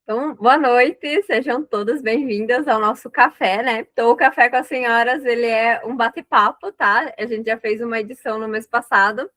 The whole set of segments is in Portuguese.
Então, boa noite, sejam todas bem-vindas ao nosso café, né? Então, o Café com as Senhoras, ele é um bate-papo, tá? A gente já fez uma edição no mês passado,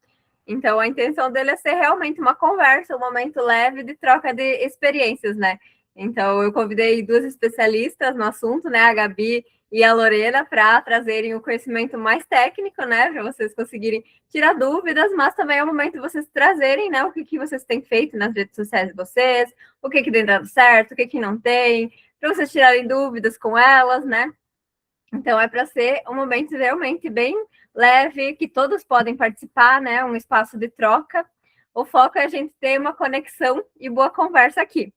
então a intenção dele é ser realmente uma conversa, um momento leve de troca de experiências, né? Então, eu convidei duas especialistas no assunto, né? A Gabi e a Lorena, para trazerem o conhecimento mais técnico, né? Para vocês conseguirem tirar dúvidas, mas também é o momento de vocês trazerem, né? O que vocês têm feito nas redes sociais de vocês, o que tem dado certo, o que não tem, para vocês tirarem dúvidas com elas, né? Então, é para ser um momento realmente bem leve, que todos podem participar, né? Um espaço de troca. O foco é a gente ter uma conexão e boa conversa aqui.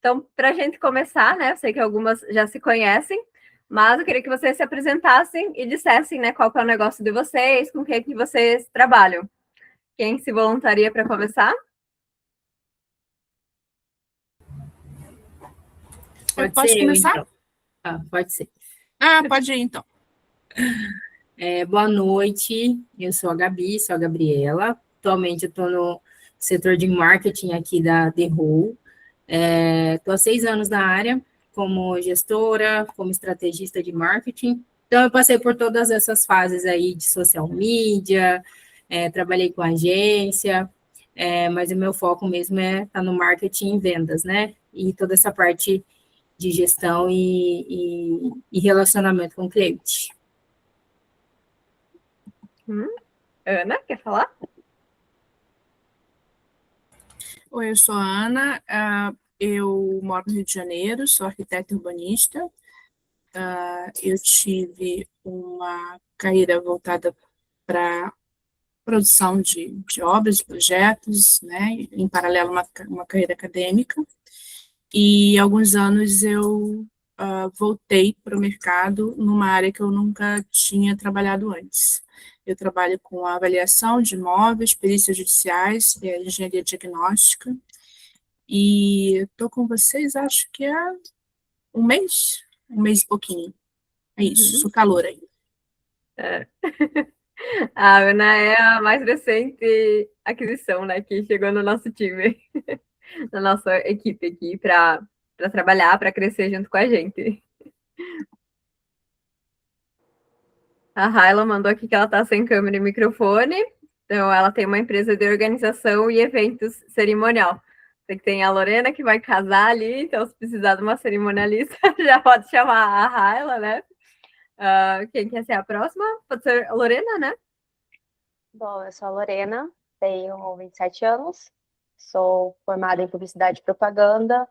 Então, para a gente começar, né? Eu sei que algumas já se conhecem, mas eu queria que vocês se apresentassem e dissessem, né, qual que é o negócio de vocês, com o que vocês trabalham. Quem se voluntaria para começar? Eu posso começar? Então. Pode ser. Pode ir, então. Boa noite, eu sou a Gabi, sou a Gabriela. Atualmente eu estou no setor de marketing aqui da The Whole. Estou há 6 anos na área, como gestora, como estrategista de marketing. Então, eu passei por todas essas fases aí de social media, trabalhei com agência, mas o meu foco mesmo é estar no marketing e vendas, né? E toda essa parte de gestão e relacionamento com o cliente. Ana, quer falar? Oi, eu sou a Ana, eu moro no Rio de Janeiro, sou arquiteta urbanista. Eu tive uma carreira voltada para produção de obras, de projetos, né? Em paralelo, uma carreira acadêmica. E há alguns anos eu voltei para o mercado numa área que eu nunca tinha trabalhado antes. Eu trabalho com a avaliação de imóveis, perícias judiciais, engenharia diagnóstica, e estou com vocês, acho que há um mês e pouquinho. É isso, sou calor ainda. A Ana é a mais recente aquisição, né, que chegou no nosso time, na nossa equipe aqui, para trabalhar, para crescer junto com a gente. A Raila mandou aqui que ela está sem câmera e microfone, então ela tem uma empresa de organização e eventos cerimonial. Sei que tem a Lorena que vai casar ali, então se precisar de uma cerimonialista, já pode chamar a Raila, né? Quem quer ser a próxima? Pode ser a Lorena, né? Bom, eu sou a Lorena, tenho 27 anos, sou formada em publicidade e propaganda.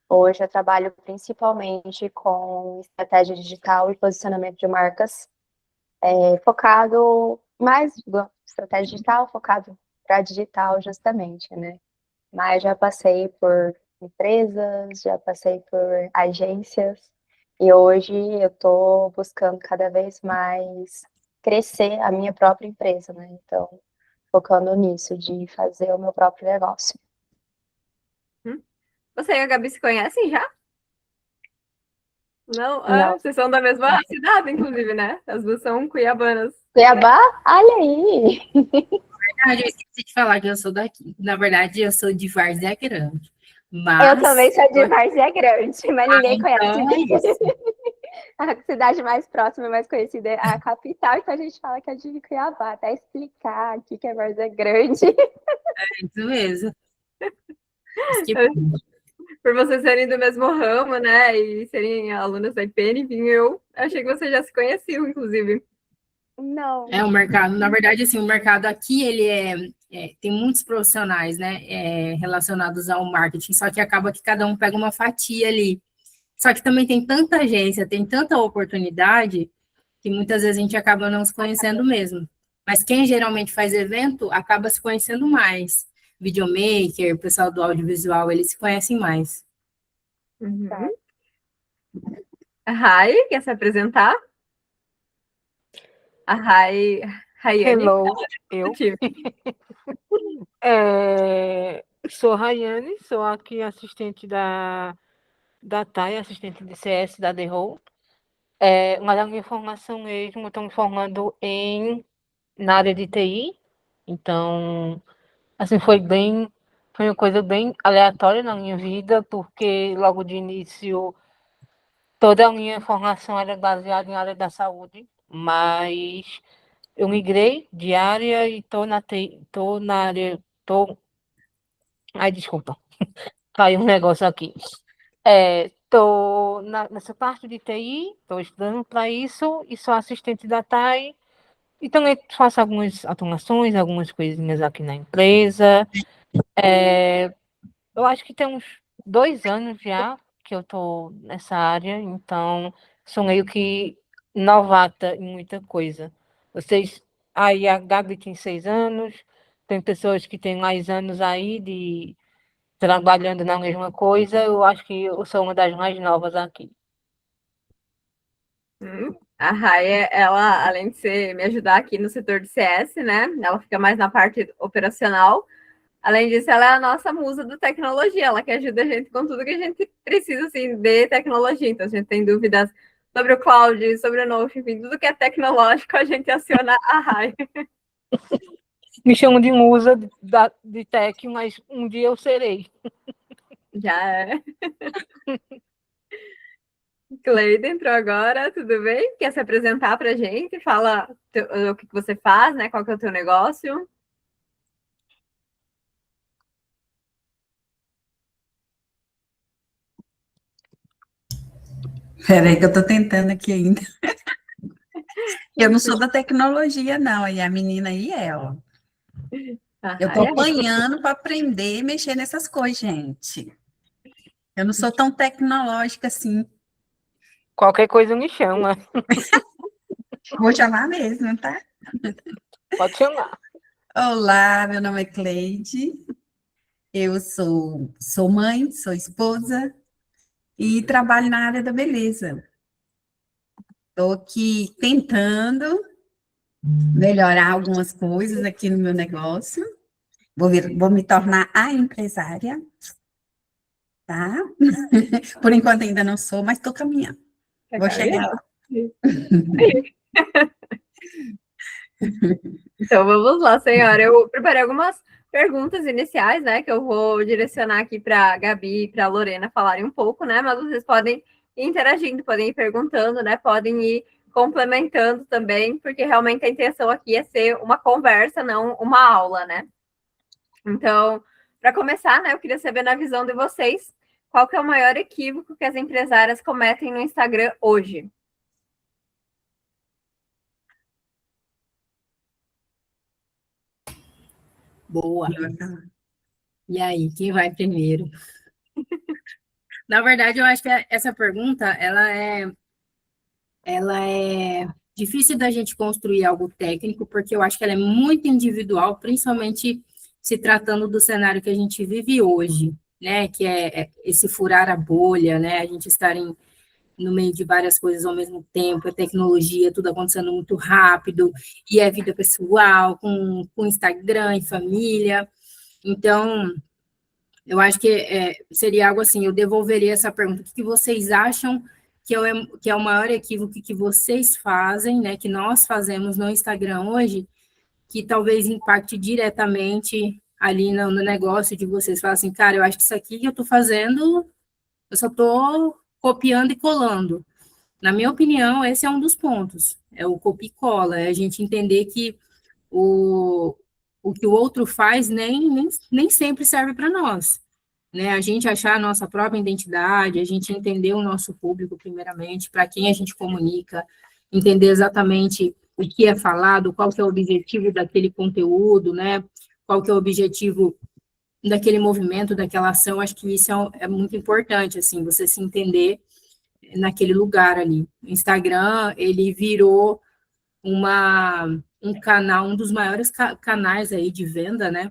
Hoje eu trabalho principalmente com estratégia digital e posicionamento de marcas, focado mais estratégia digital, focado para digital justamente, né? Mas já passei por empresas, já passei por agências, e hoje eu estou buscando cada vez mais crescer a minha própria empresa, né? Então, focando nisso, de fazer o meu próprio negócio. Você e a Gabi se conhecem já? Não? Não. Vocês são da mesma cidade, inclusive, né? As duas são cuiabanas. Cuiabá? Olha aí! Eu esqueci de falar que eu sou daqui. Na verdade, eu sou de Várzea Grande. Eu também sou de Várzea Grande, mas ninguém conhece. A cidade mais próxima, mais conhecida é a capital, então a gente fala que é de Cuiabá, até explicar aqui que é Várzea Grande. É isso mesmo. Por vocês serem do mesmo ramo, né, e serem alunas da IPN, enfim, eu achei que vocês já se conheciam, inclusive. Não. O mercado, na verdade, assim, o mercado aqui, ele tem muitos profissionais, né, relacionados ao marketing, só que acaba que cada um pega uma fatia ali. Só que também tem tanta agência, tem tanta oportunidade, que muitas vezes a gente acaba não se conhecendo mesmo. Mas quem geralmente faz evento, acaba se conhecendo mais. Videomaker, pessoal do audiovisual, eles se conhecem mais. Tá. A Rai, quer se apresentar? A Rai... Raiane. Hello, eu. Sou Raiane, sou aqui assistente da TAI, assistente de CS da The Whole. Mas a minha formação mesmo, eu estou me formando na área de TI, então, assim, foi bem foi uma coisa bem aleatória na minha vida, porque logo de início toda a minha formação era baseada em área da saúde, mas eu migrei de área e estou na área. Ai, desculpa, caiu um negócio aqui. Estou nessa parte de TI, estou estudando para isso e sou assistente da TAI. E também faço algumas automações, algumas coisinhas aqui na empresa. Eu acho que tem uns 2 anos já que eu estou nessa área, então sou meio que novata em muita coisa. Aí a Gabi tem 6 anos, tem pessoas que têm mais anos aí de trabalhando na mesma coisa, eu acho que eu sou uma das mais novas aqui. A Raia, ela, além de me ajudar aqui no setor de CS, né? Ela fica mais na parte operacional. Além disso, ela é a nossa musa do tecnologia, ela que ajuda a gente com tudo que a gente precisa, assim, de tecnologia. Então, a gente tem dúvidas sobre o cloud, sobre o Notion, enfim, tudo que é tecnológico, a gente aciona a Raia. Me chamam de musa de tech, mas um dia eu serei. Já é. Cleide entrou agora, tudo bem? Quer se apresentar para a gente? Fala o que você faz, né? Qual que é o teu negócio? Peraí que eu tô tentando aqui ainda. Eu não sou da tecnologia, não, e a menina aí é, ó. Eu tô apanhando para aprender a mexer nessas coisas, gente. Eu não sou tão tecnológica assim. Qualquer coisa me chama. Vou chamar mesmo, tá? Pode chamar. Olá, meu nome é Cleide. Eu sou mãe, sou esposa e trabalho na área da beleza. Estou aqui tentando melhorar algumas coisas aqui no meu negócio. Vou me tornar a empresária, tá? Por enquanto ainda não sou, mas estou caminhando. Vou chegar lá. Então, vamos lá, senhora. Eu preparei algumas perguntas iniciais, né, que eu vou direcionar aqui para a Gabi e para a Lorena falarem um pouco, né, mas vocês podem ir interagindo, podem ir perguntando, né, podem ir complementando também, porque realmente a intenção aqui é ser uma conversa, não uma aula, né. Então, para começar, né, eu queria saber na visão de vocês, qual que é o maior equívoco que as empresárias cometem no Instagram hoje? Boa. E aí, quem vai primeiro? Na verdade, eu acho que essa pergunta, ela é difícil da gente construir algo técnico, porque eu acho que ela é muito individual, principalmente se tratando do cenário que a gente vive hoje, né? Que é esse furar a bolha, né? A gente estar no meio de várias coisas ao mesmo tempo, a tecnologia, tudo acontecendo muito rápido, e a vida pessoal, com Instagram e família. Então, eu acho que seria algo assim, eu devolveria essa pergunta, o que vocês acham que é o maior equívoco que vocês fazem, né, que nós fazemos no Instagram hoje, que talvez impacte diretamente ali no negócio de vocês. Falam assim, cara, eu acho que isso aqui que eu estou fazendo, eu só estou copiando e colando. Na minha opinião, esse é um dos pontos, é o copia e cola, é a gente entender que o que o outro faz nem sempre serve para nós, né? A gente achar a nossa própria identidade, a gente entender o nosso público, primeiramente, para quem a gente comunica, entender exatamente o que é falado, qual que é o objetivo daquele conteúdo, né? Qual que é o objetivo daquele movimento, daquela ação. Acho que isso é muito importante, assim, você se entender naquele lugar ali. O Instagram, ele virou um canal, um dos maiores canais aí de venda, né?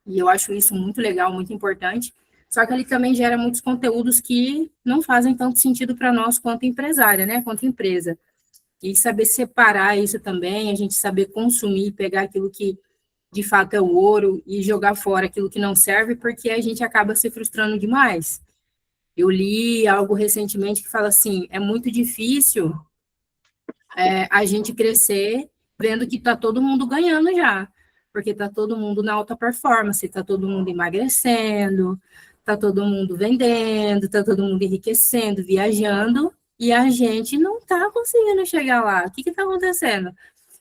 E eu acho isso muito legal, muito importante. Só que ele também gera muitos conteúdos que não fazem tanto sentido para nós quanto empresária, né? Quanto empresa. E saber separar isso também, a gente saber consumir, pegar aquilo que de fato é o ouro e jogar fora aquilo que não serve, porque a gente acaba se frustrando demais. Eu li algo recentemente que fala assim, é muito difícil a gente crescer vendo que está todo mundo ganhando já. porque está todo mundo na alta performance, está todo mundo emagrecendo, está todo mundo vendendo, está todo mundo enriquecendo, viajando, e a gente não está conseguindo chegar lá. O que está acontecendo?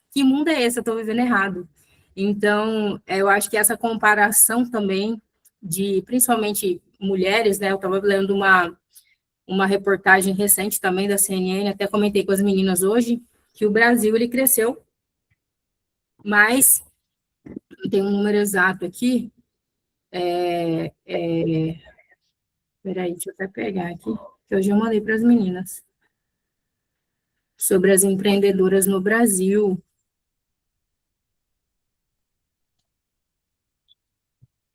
Que mundo é esse? Eu estou vivendo errado. Então, eu acho que essa comparação também de, principalmente, mulheres, né? Eu estava lendo uma reportagem recente também da CNN, até comentei com as meninas hoje, que o Brasil, ele cresceu, mas, tem um número exato aqui, peraí, deixa eu até pegar aqui, que hoje eu mandei para as meninas, sobre as empreendedoras no Brasil.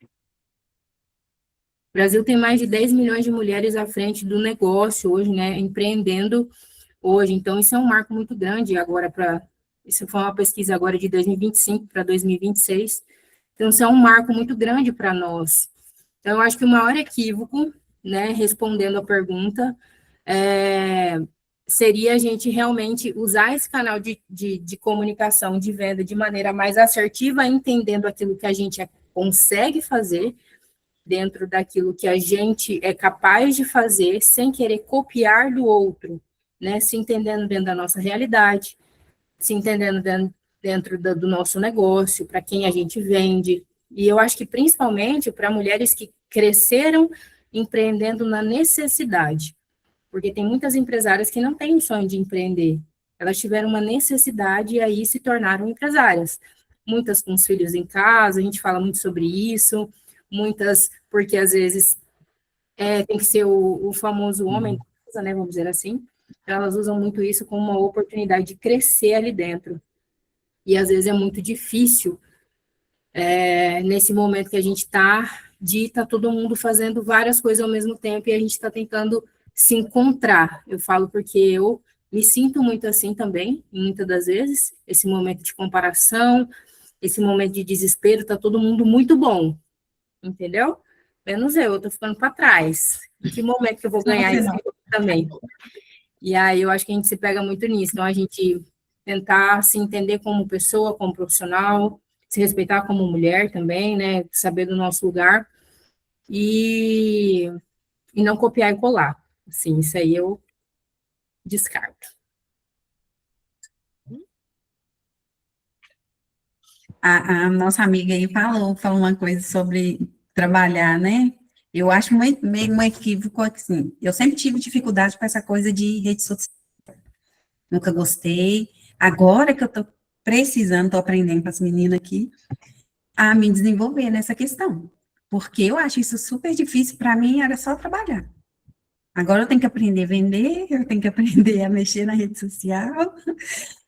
O Brasil tem mais de 10 milhões de mulheres à frente do negócio hoje, né, empreendendo hoje. Então, isso é um marco muito grande agora para... Isso foi uma pesquisa agora de 2025 para 2026. Então, isso é um marco muito grande para nós. Então, eu acho que o maior equívoco, né, respondendo a pergunta, seria a gente realmente usar esse canal de comunicação, de venda, de maneira mais assertiva, entendendo aquilo que a gente consegue fazer, dentro daquilo que a gente é capaz de fazer, sem querer copiar do outro, né? Se entendendo dentro da nossa realidade, se entendendo dentro do nosso negócio, para quem a gente vende. E eu acho que, principalmente, para mulheres que cresceram empreendendo na necessidade, porque tem muitas empresárias que não têm o sonho de empreender. Elas tiveram uma necessidade e aí se tornaram empresárias. Muitas com os filhos em casa, a gente fala muito sobre isso, muitas porque às vezes tem que ser o famoso homem, né, vamos dizer assim, elas usam muito isso como uma oportunidade de crescer ali dentro. E às vezes é muito difícil, nesse momento que a gente está, de estar todo mundo fazendo várias coisas ao mesmo tempo e a gente está tentando se encontrar. Eu falo porque eu me sinto muito assim também, muitas das vezes, esse momento de comparação, esse momento de desespero, está todo mundo muito bom, entendeu? Menos eu tô ficando para trás. Em que momento que eu vou ganhar isso também? E aí eu acho que a gente se pega muito nisso. Então, a gente tentar se entender como pessoa, como profissional, se respeitar como mulher também, né? Saber do nosso lugar e não copiar e colar. Assim, isso aí eu descarto. A nossa amiga aí falou uma coisa sobre trabalhar, né? Eu acho meio um equívoco, assim. Eu sempre tive dificuldade com essa coisa de rede social. Nunca gostei. Agora que eu tô precisando, tô aprendendo com as meninas aqui, a me desenvolver nessa questão. Porque eu acho isso super difícil. Para mim, era só trabalhar. Agora eu tenho que aprender a vender, eu tenho que aprender a mexer na rede social.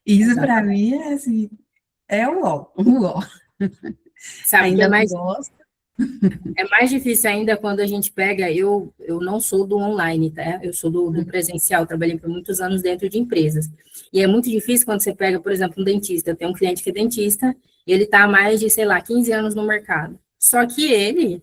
Isso, para mim, é assim, é o ó. Sabe que Ainda não gosto. é mais difícil ainda quando a gente pega, eu não sou do online, tá? Eu sou do presencial, trabalhei por muitos anos dentro de empresas. E é muito difícil quando você pega, por exemplo, um dentista. Eu tenho um cliente que é dentista, e ele está há mais de, sei lá, 15 anos no mercado. Só que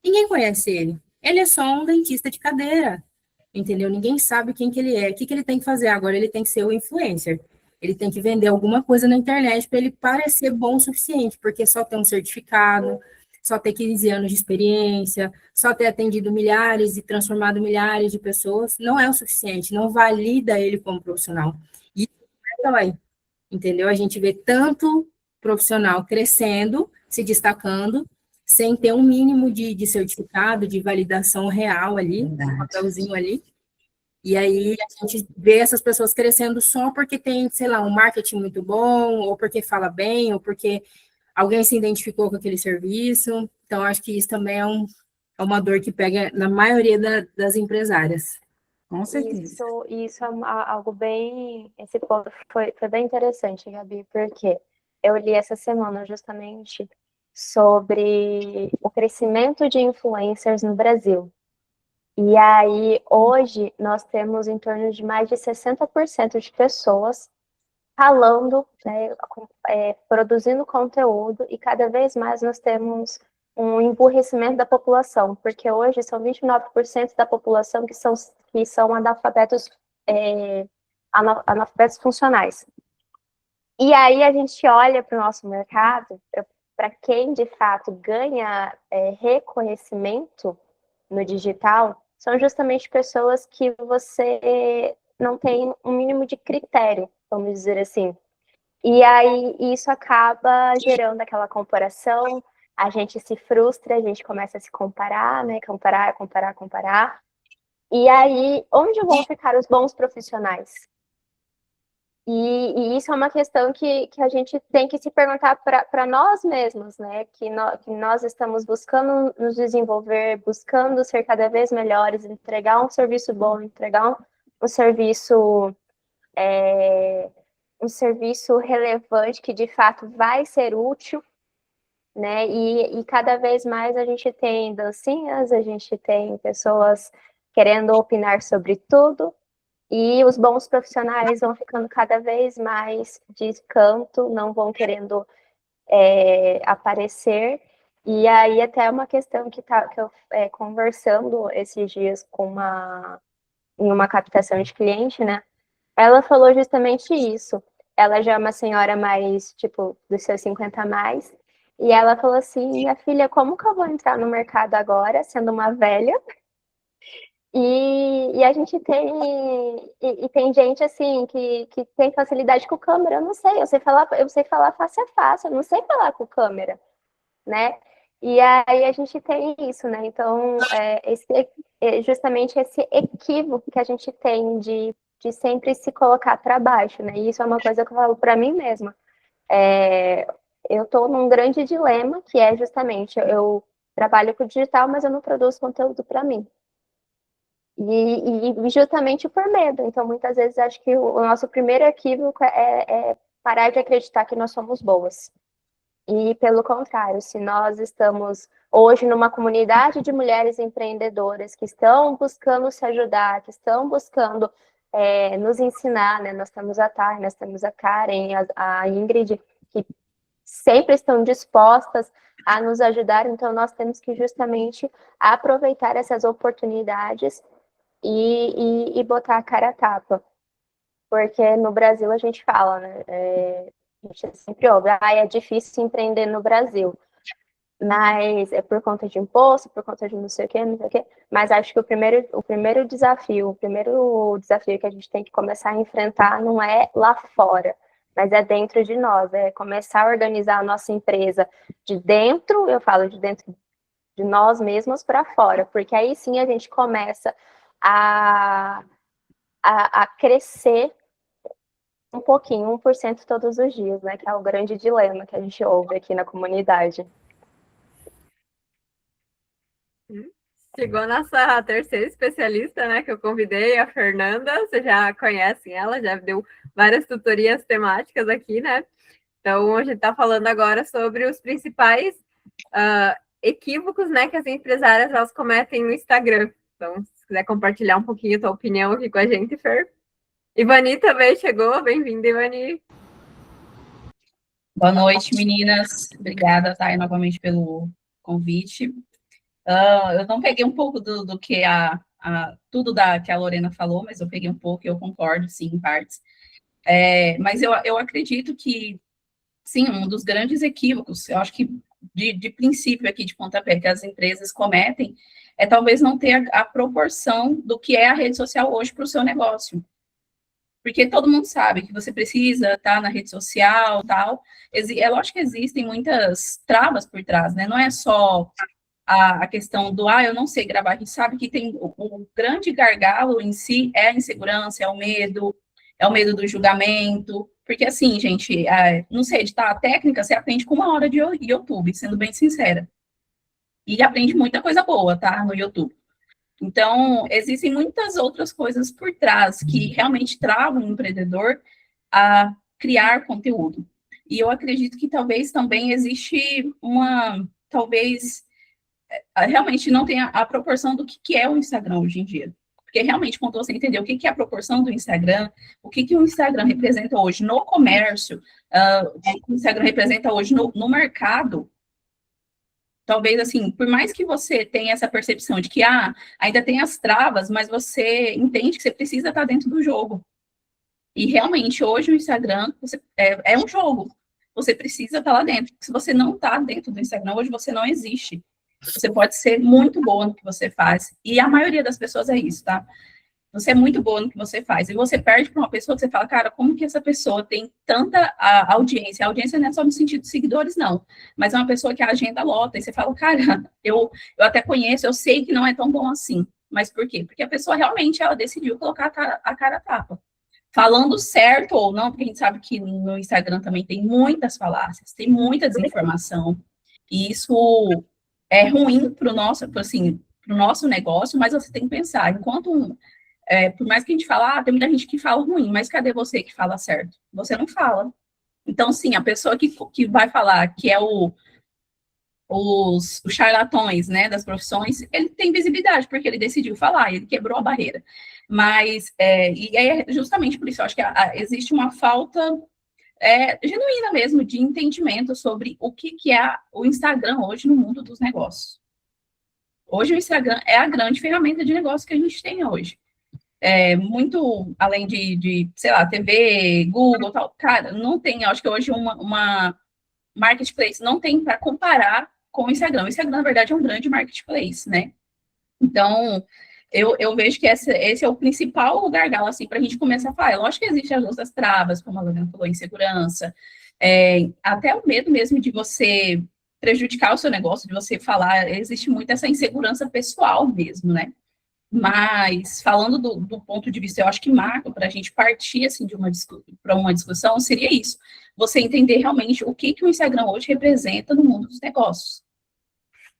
ninguém conhece ele. Ele é só um dentista de cadeira, entendeu? Ninguém sabe quem que ele é, o que ele tem que fazer. Agora ele tem que ser o influencer. Ele tem que vender alguma coisa na internet para ele parecer bom o suficiente, porque só tem um certificado, só ter 15 anos de experiência, só ter atendido milhares e transformado milhares de pessoas, não é o suficiente, não valida ele como profissional. E vai, entendeu? A gente vê tanto profissional crescendo, se destacando, sem ter um mínimo de certificado, de validação real ali, um papelzinho ali. E aí a gente vê essas pessoas crescendo só porque tem, sei lá, um marketing muito bom, ou porque fala bem, ou porque alguém se identificou com aquele serviço. Então, acho que isso também é uma dor que pega na maioria das empresárias. Com certeza. Isso é algo bem... Esse ponto foi bem interessante, Gabi, porque eu li essa semana justamente sobre o crescimento de influencers no Brasil. E aí, hoje, nós temos em torno de mais de 60% de pessoas falando, né, produzindo conteúdo, e cada vez mais nós temos um emburrecimento da população, porque hoje são 29% da população que são analfabetos, analfabetos funcionais. E aí a gente olha para o nosso mercado, para quem de fato ganha reconhecimento no digital, são justamente pessoas que você não tem um mínimo de critério, vamos dizer assim. E aí isso acaba gerando aquela comparação, a gente se frustra, a gente começa a se comparar, né? Comparar. E aí, onde vão ficar os bons profissionais? E isso é uma questão que a gente tem que se perguntar para nós mesmos, né? Que nós estamos buscando nos desenvolver, buscando ser cada vez melhores, entregar um serviço bom, entregar um serviço relevante que de fato vai ser útil, né? E cada vez mais a gente tem dancinhas, a gente tem pessoas querendo opinar sobre tudo, e os bons profissionais vão ficando cada vez mais de canto, não vão querendo aparecer. E aí até uma questão que eu conversando esses dias em uma captação de cliente, né? Ela falou justamente isso. Ela já é uma senhora mais, tipo, dos seus 50 a mais. E ela falou assim, minha filha, como que eu vou entrar no mercado agora, sendo uma velha? E a gente tem gente, assim, que tem facilidade com câmera. Eu não sei, eu sei falar face a face, eu não sei falar com câmera, né? E aí a gente tem isso, né? Então, justamente esse equívoco que a gente tem de sempre se colocar para baixo, né? E isso é uma coisa que eu falo para mim mesma. Eu estou num grande dilema, que é justamente, eu trabalho com digital, mas eu não produzo conteúdo para mim. E justamente por medo. Então, muitas vezes, acho que o nosso primeiro equívoco é parar de acreditar que nós somos boas. E, pelo contrário, se nós estamos hoje numa comunidade de mulheres empreendedoras que estão buscando se ajudar, que estão buscando nos ensinar, né? Nós temos a Thay, nós temos a Karen, a Ingrid, que sempre estão dispostas a nos ajudar, então nós temos que justamente aproveitar essas oportunidades e botar a cara a tapa. Porque no Brasil a gente fala, né? A gente sempre ouve, é difícil empreender no Brasil. Mas é por conta de imposto, por conta de não sei o quê. Mas acho que o primeiro desafio que a gente tem que começar a enfrentar não é lá fora, mas é dentro de nós, é começar a organizar a nossa empresa de dentro, eu falo de dentro de nós mesmos para fora, porque aí sim a gente começa a crescer um pouquinho, 1% todos os dias, né? Que é o grande dilema que a gente ouve aqui na comunidade. Chegou a nossa terceira especialista, né? Que eu convidei, a Fernanda. Vocês já conhecem ela, já deu várias tutorias temáticas aqui, né? Então, a gente está falando agora sobre os principais equívocos, né, que as empresárias elas cometem no Instagram. Então, se quiser compartilhar um pouquinho a tua opinião aqui com a gente, Fer. Ivani também chegou, bem-vinda, Ivani. Boa noite, meninas. Obrigada, Thay, novamente pelo convite. Eu não peguei um pouco do que tudo que a Lorena falou, mas eu peguei um pouco e eu concordo, sim, em partes. Mas eu acredito que, sim, um dos grandes equívocos, eu acho que de princípio aqui, de pontapé, que as empresas cometem, é talvez não ter a proporção do que é a rede social hoje para o seu negócio. Porque todo mundo sabe que você precisa estar na rede social, tal. É lógico que existem muitas travas por trás, né? Não é só a questão do, eu não sei gravar. A gente sabe que tem o grande gargalo em si é a insegurança, é o medo do julgamento. Porque assim, gente, não sei editar a técnica, você aprende com 1 hora de YouTube, sendo bem sincera. E aprende muita coisa boa, tá? No YouTube. Então, existem muitas outras coisas por trás que realmente travam o empreendedor a criar conteúdo. E eu acredito que talvez também existe talvez, realmente não tenha a proporção do que é o Instagram hoje em dia. Porque realmente, quando você entender o que é a proporção do Instagram, o que o Instagram representa hoje no comércio, o que o Instagram representa hoje no mercado, talvez, assim, por mais que você tenha essa percepção de que, ainda tem as travas, mas você entende que você precisa estar dentro do jogo. E, realmente, hoje o Instagram é um jogo. você precisa estar lá dentro. Se você não está dentro do Instagram, hoje você não existe. Você pode ser muito boa no que você faz. E a maioria das pessoas é isso, tá? Você é muito boa no que você faz. E você perde para uma pessoa que você fala, cara, como que essa pessoa tem tanta audiência? A audiência não é só no sentido de seguidores, não. Mas é uma pessoa que a agenda lota. E você fala, cara, eu até conheço, eu sei que não é tão bom assim. Mas por quê? Porque a pessoa realmente, ela decidiu colocar a cara a tapa. Falando certo ou não, porque a gente sabe que no Instagram também tem muitas falácias, tem muita desinformação. E isso é ruim para o nosso, assim, pro nosso negócio, mas você tem que pensar, enquanto por mais que a gente fala, tem muita gente que fala ruim, mas cadê você que fala certo? Você não fala. Então, sim, a pessoa que vai falar que é os charlatões, né, das profissões, ele tem visibilidade, porque ele decidiu falar, ele quebrou a barreira. Mas, e é justamente por isso, eu acho que existe uma falta genuína mesmo de entendimento sobre o que é o Instagram hoje no mundo dos negócios. Hoje o Instagram é a grande ferramenta de negócio que a gente tem hoje. Muito além de, sei lá, TV, Google, tal, cara, não tem, acho que hoje uma marketplace não tem para comparar com o Instagram. O Instagram, na verdade, é um grande marketplace, né? Então, eu vejo que esse é o principal gargalo, assim, para a gente começar a falar. É lógico que existem as outras travas, como a Lorena falou, insegurança, até o medo mesmo de você prejudicar o seu negócio, de você falar, existe muito essa insegurança pessoal mesmo, né? Mas, falando do ponto de vista, eu acho que marca para a gente partir, assim, para uma discussão, seria isso. Você entender realmente o que o Instagram hoje representa no mundo dos negócios.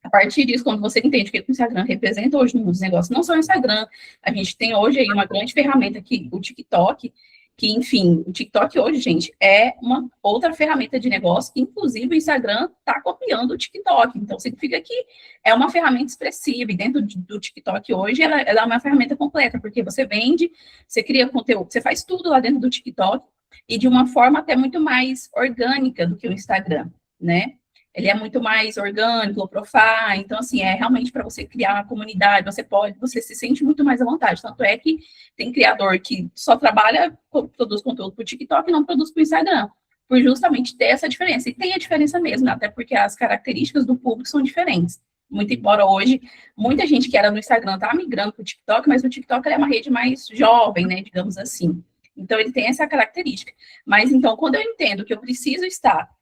A partir disso, quando você entende o que o Instagram representa hoje no mundo dos negócios, não só o Instagram, a gente tem hoje aí uma grande ferramenta aqui, o TikTok, que, enfim, o TikTok hoje, gente, é uma outra ferramenta de negócio, que, inclusive, o Instagram está copiando o TikTok. Então, significa que é uma ferramenta expressiva, e dentro do TikTok hoje, ela é uma ferramenta completa, porque você vende, você cria conteúdo, você faz tudo lá dentro do TikTok, e de uma forma até muito mais orgânica do que o Instagram, né? Ele é muito mais orgânico, low profile, então, assim, é realmente para você criar uma comunidade, você se sente muito mais à vontade, tanto é que tem criador que só trabalha, produz conteúdo para o TikTok e não produz para o Instagram, por justamente ter essa diferença, e tem a diferença mesmo, até porque as características do público são diferentes, muito embora hoje, muita gente que era no Instagram está migrando para o TikTok, mas o TikTok é uma rede mais jovem, né, digamos assim, então ele tem essa característica, mas então, quando eu entendo que eu preciso estar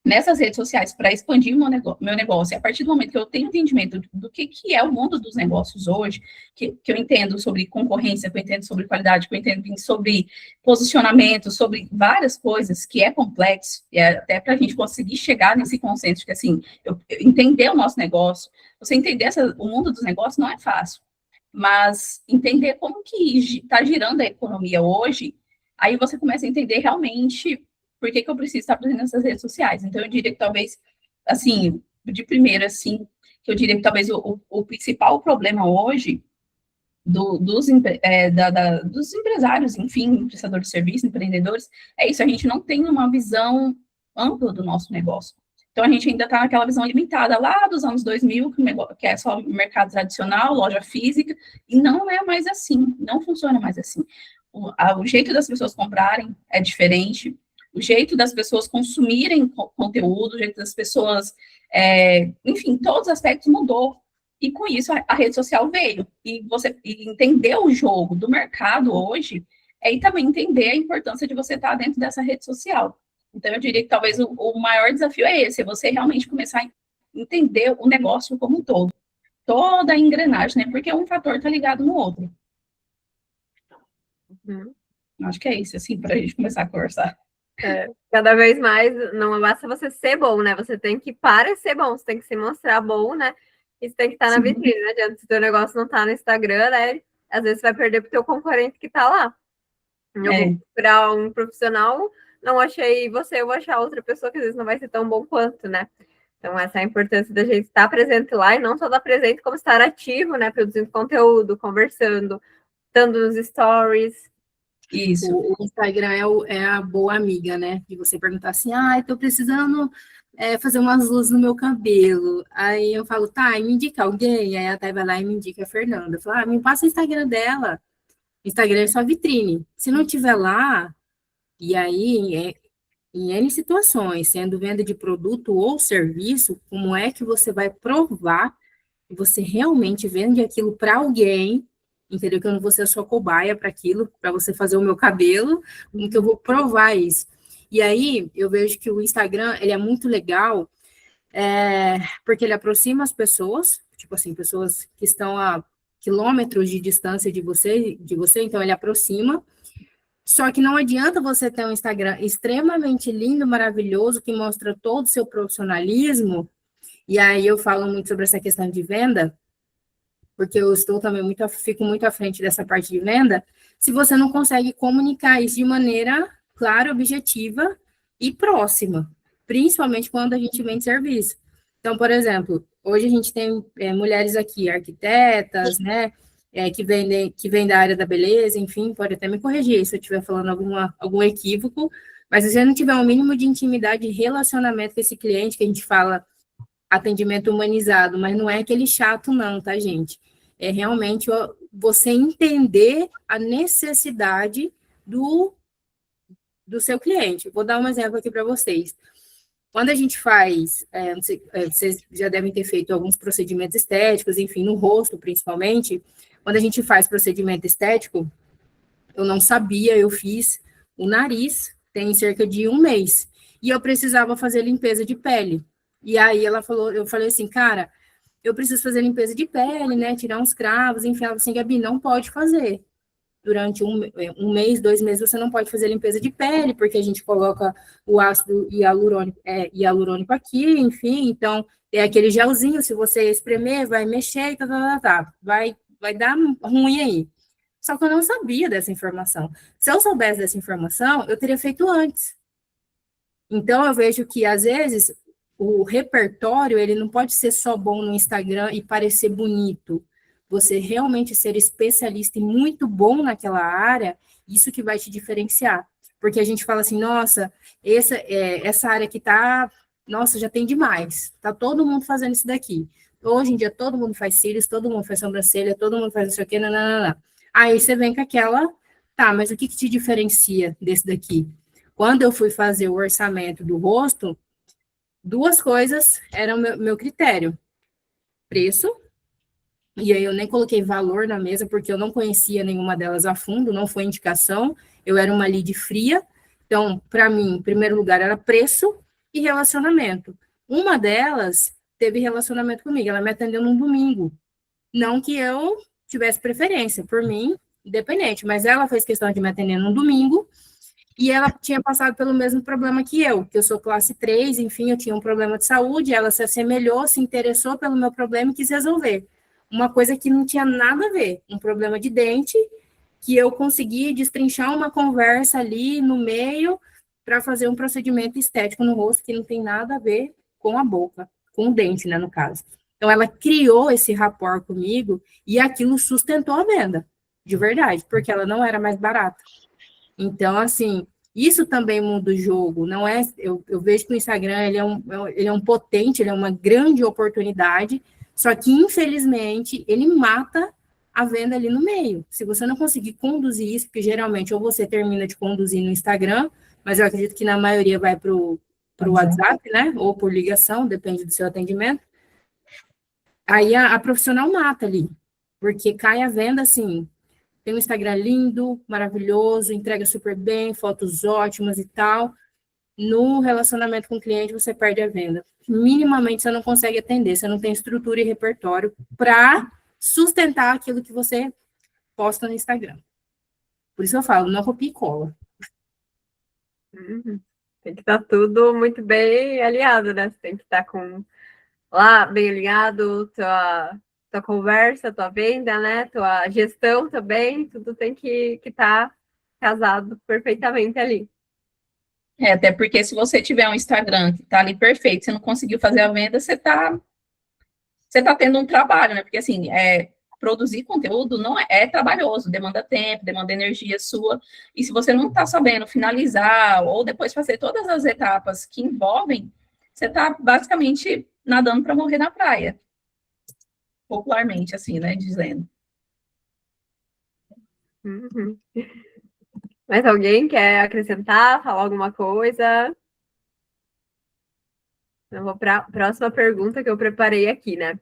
nessas redes sociais para expandir o meu negócio, e a partir do momento que eu tenho entendimento do que é o mundo dos negócios hoje, que eu entendo sobre concorrência, que eu entendo sobre qualidade, que eu entendo sobre posicionamento, sobre várias coisas, que é complexo, e até para a gente conseguir chegar nesse consenso, que assim, eu entender o nosso negócio, você entender o mundo dos negócios não é fácil, mas entender como que está girando a economia hoje, aí você começa a entender realmente por que eu preciso estar presente nessas redes sociais. Então, eu diria que talvez, assim, de primeira, assim, que eu diria que talvez o principal problema hoje dos empresários, enfim, prestadores de serviço, empreendedores, é isso, a gente não tem uma visão ampla do nosso negócio. Então, a gente ainda está naquela visão limitada lá dos anos 2000, que é só mercado tradicional, loja física, e não é mais assim, não funciona mais assim. O jeito das pessoas comprarem é diferente, o jeito das pessoas consumirem conteúdo, o jeito das pessoas, enfim, todos os aspectos mudou. E com isso a rede social veio. E você entender o jogo do mercado hoje e também entender a importância de você estar dentro dessa rede social. Então, eu diria que talvez o maior desafio é esse, é você realmente começar a entender o negócio como um todo. Toda a engrenagem, né? Porque um fator está ligado no outro. Acho que é isso, assim, para a gente começar a conversar. Cada vez mais, não basta você ser bom, né? Você tem que parecer bom, você tem que se mostrar bom, né? E você tem que estar na vitrine, não adianta se o teu negócio não tá no Instagram, né? Às vezes você vai perder pro teu concorrente que tá lá. Eu vou procurar um profissional, não achei você, eu vou achar outra pessoa que às vezes não vai ser tão bom quanto, né? Então, essa é a importância da gente estar presente lá, e não só estar presente, como estar ativo, né? Produzindo conteúdo, conversando, estando nos stories. Isso. O Instagram é a boa amiga, né? De você perguntar assim, tô precisando fazer umas luzes no meu cabelo. Aí eu falo, tá, me indica alguém. Aí a Thay vai lá e me indica a Fernanda. Eu falo, me passa o Instagram dela. Instagram é só vitrine. Se não tiver lá, e aí em N situações, sendo venda de produto ou serviço, como é que você vai provar que você realmente vende aquilo para alguém, entendeu? Que eu não vou ser a sua cobaia para aquilo, para você fazer o meu cabelo, como que eu vou provar isso? E aí, eu vejo que o Instagram, ele é muito legal, porque ele aproxima as pessoas, tipo assim, pessoas que estão a quilômetros de distância de você, então ele aproxima. Só que não adianta você ter um Instagram extremamente lindo, maravilhoso, que mostra todo o seu profissionalismo, e aí eu falo muito sobre essa questão de venda, porque eu estou também fico muito à frente dessa parte de venda, se você não consegue comunicar isso de maneira clara, objetiva e próxima, principalmente quando a gente vende serviço. Então, por exemplo, hoje a gente tem mulheres aqui, arquitetas, né, que vêm da área da beleza, enfim, pode até me corrigir se eu estiver falando algum equívoco, mas se você não tiver um mínimo de intimidade e relacionamento com esse cliente, que a gente fala atendimento humanizado, mas não é aquele chato não, tá, gente? É realmente você entender a necessidade do seu cliente. Vou dar um exemplo aqui para vocês. Quando a gente faz, não sei, vocês já devem ter feito alguns procedimentos estéticos, enfim, no rosto principalmente, quando a gente faz procedimento estético, eu não sabia, eu fiz o nariz, tem cerca de 1 mês, e eu precisava fazer limpeza de pele. E aí eu falei assim, cara, eu preciso fazer limpeza de pele, né, tirar uns cravos, enfim, ela falou assim, Gabi, não pode fazer. Durante 1 mês, 2 meses, você não pode fazer limpeza de pele, porque a gente coloca o ácido hialurônico aqui, enfim, então, é aquele gelzinho, se você espremer, vai mexer, vai dar ruim aí. Só que eu não sabia dessa informação. Se eu soubesse dessa informação, eu teria feito antes. Então, eu vejo que, às vezes, o repertório, ele não pode ser só bom no Instagram e parecer bonito. Você realmente ser especialista e muito bom naquela área, isso que vai te diferenciar. Porque a gente fala assim, nossa, essa área que tá, nossa, já tem demais. Tá todo mundo fazendo isso daqui. Hoje em dia, todo mundo faz cílios, todo mundo faz sobrancelha, todo mundo faz não sei o quê, não. Aí você vem com aquela, tá, mas o que te diferencia desse daqui? Quando eu fui fazer o orçamento do rosto, 2 coisas eram meu critério. Preço, e aí eu nem coloquei valor na mesa, porque eu não conhecia nenhuma delas a fundo, não foi indicação, eu era uma lead fria. Então, para mim, em primeiro lugar, era preço e relacionamento. Uma delas teve relacionamento comigo, ela me atendeu num domingo. Não que eu tivesse preferência, por mim, independente, mas ela fez questão de me atender num domingo, e ela tinha passado pelo mesmo problema que eu sou classe 3, enfim, eu tinha um problema de saúde, ela se assemelhou, se interessou pelo meu problema e quis resolver. Uma coisa que não tinha nada a ver, um problema de dente, que eu consegui destrinchar uma conversa ali no meio para fazer um procedimento estético no rosto que não tem nada a ver com a boca, com o dente, né, no caso. Então, ela criou esse rapport comigo e aquilo sustentou a venda, de verdade, porque ela não era mais barata. Então, assim, isso também muda o jogo, não é? Eu vejo que o Instagram ele é um potente, ele é uma grande oportunidade, só que, infelizmente, ele mata a venda ali no meio. Se você não conseguir conduzir isso, porque geralmente ou você termina de conduzir no Instagram, mas eu acredito que na maioria vai para o WhatsApp, né? Ou por ligação, depende do seu atendimento. Aí a profissional mata ali, porque cai a venda assim. Tem um Instagram lindo, maravilhoso, entrega super bem, fotos ótimas e tal. No relacionamento com o cliente, você perde a venda. Minimamente, você não consegue atender, você não tem estrutura e repertório para sustentar aquilo que você posta no Instagram. Por isso eu falo, não copia e cola. Tem que estar tudo muito bem alinhado, né? Você tem que estar com lá bem alinhado, tua conversa, tua venda, né? Tua gestão também, tudo tem que estar casado perfeitamente ali. Até porque se você tiver um Instagram que tá ali perfeito, você não conseguiu fazer a venda, você tá tendo um trabalho, né? Porque assim, produzir conteúdo não é trabalhoso, demanda tempo, demanda energia sua. E se você não está sabendo finalizar ou depois fazer todas as etapas que envolvem, você está basicamente nadando para morrer na praia. Popularmente, assim, né? Dizendo. Uhum. Mais alguém quer acrescentar, falar alguma coisa? Eu vou para a próxima pergunta que eu preparei aqui, né?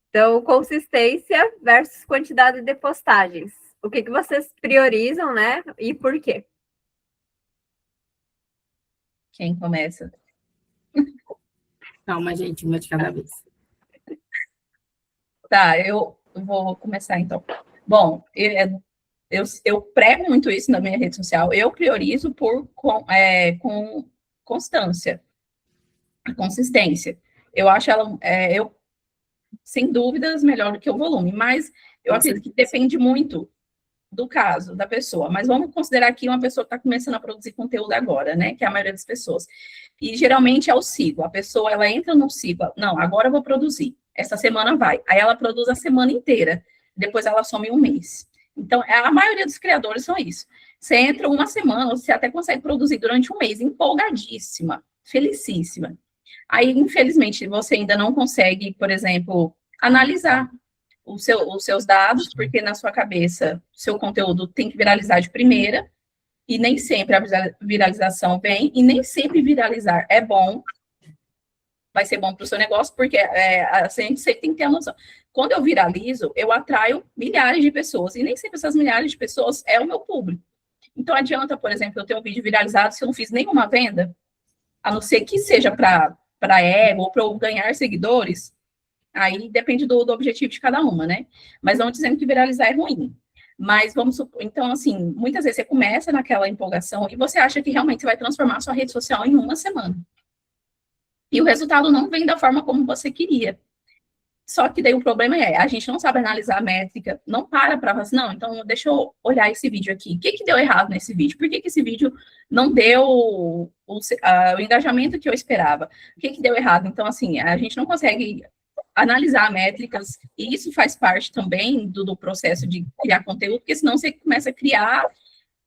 Então, consistência versus quantidade de postagens. O que vocês priorizam, né? E por quê? Quem começa? Calma, gente, uma de cada vez. Tá, eu vou começar então. Bom, eu prego muito isso na minha rede social. Eu priorizo com constância, a consistência. Eu acho ela, sem dúvidas, melhor do que o volume, mas eu acredito que depende muito do caso, da pessoa. Mas vamos considerar aqui uma pessoa que está começando a produzir conteúdo agora, né? Que é a maioria das pessoas. E geralmente é o ciclo. A pessoa, ela entra num ciclo. Não, agora eu vou produzir. Essa semana vai. Aí ela produz a semana inteira. Depois ela some um mês. Então, a maioria dos criadores são isso. Você entra uma semana, você até consegue produzir durante um mês, empolgadíssima, felicíssima. Aí, infelizmente, você ainda não consegue, por exemplo, analisar os seus dados, porque na sua cabeça, seu conteúdo tem que viralizar de primeira, e nem sempre a viralização vem, e nem sempre viralizar é bom, vai ser bom para o seu negócio, porque a gente sempre tem que ter a noção. Quando eu viralizo, eu atraio milhares de pessoas, e nem sempre essas milhares de pessoas é o meu público. Então, adianta, por exemplo, eu ter um vídeo viralizado se eu não fiz nenhuma venda, a não ser que seja para ego ou para eu ganhar seguidores, aí depende do objetivo de cada uma, né? Mas não dizendo que viralizar é ruim. Mas vamos supor, então, assim, muitas vezes você começa naquela empolgação e você acha que realmente você vai transformar a sua rede social em uma semana. E o resultado não vem da forma como você queria. Só que daí o problema a gente não sabe analisar a métrica, não para falar assim, não, então deixa eu olhar esse vídeo aqui. O que deu errado nesse vídeo? Por que esse vídeo não deu o engajamento que eu esperava? O que deu errado? Então, assim, a gente não consegue analisar métricas, e isso faz parte também do processo de criar conteúdo, porque senão você começa a criar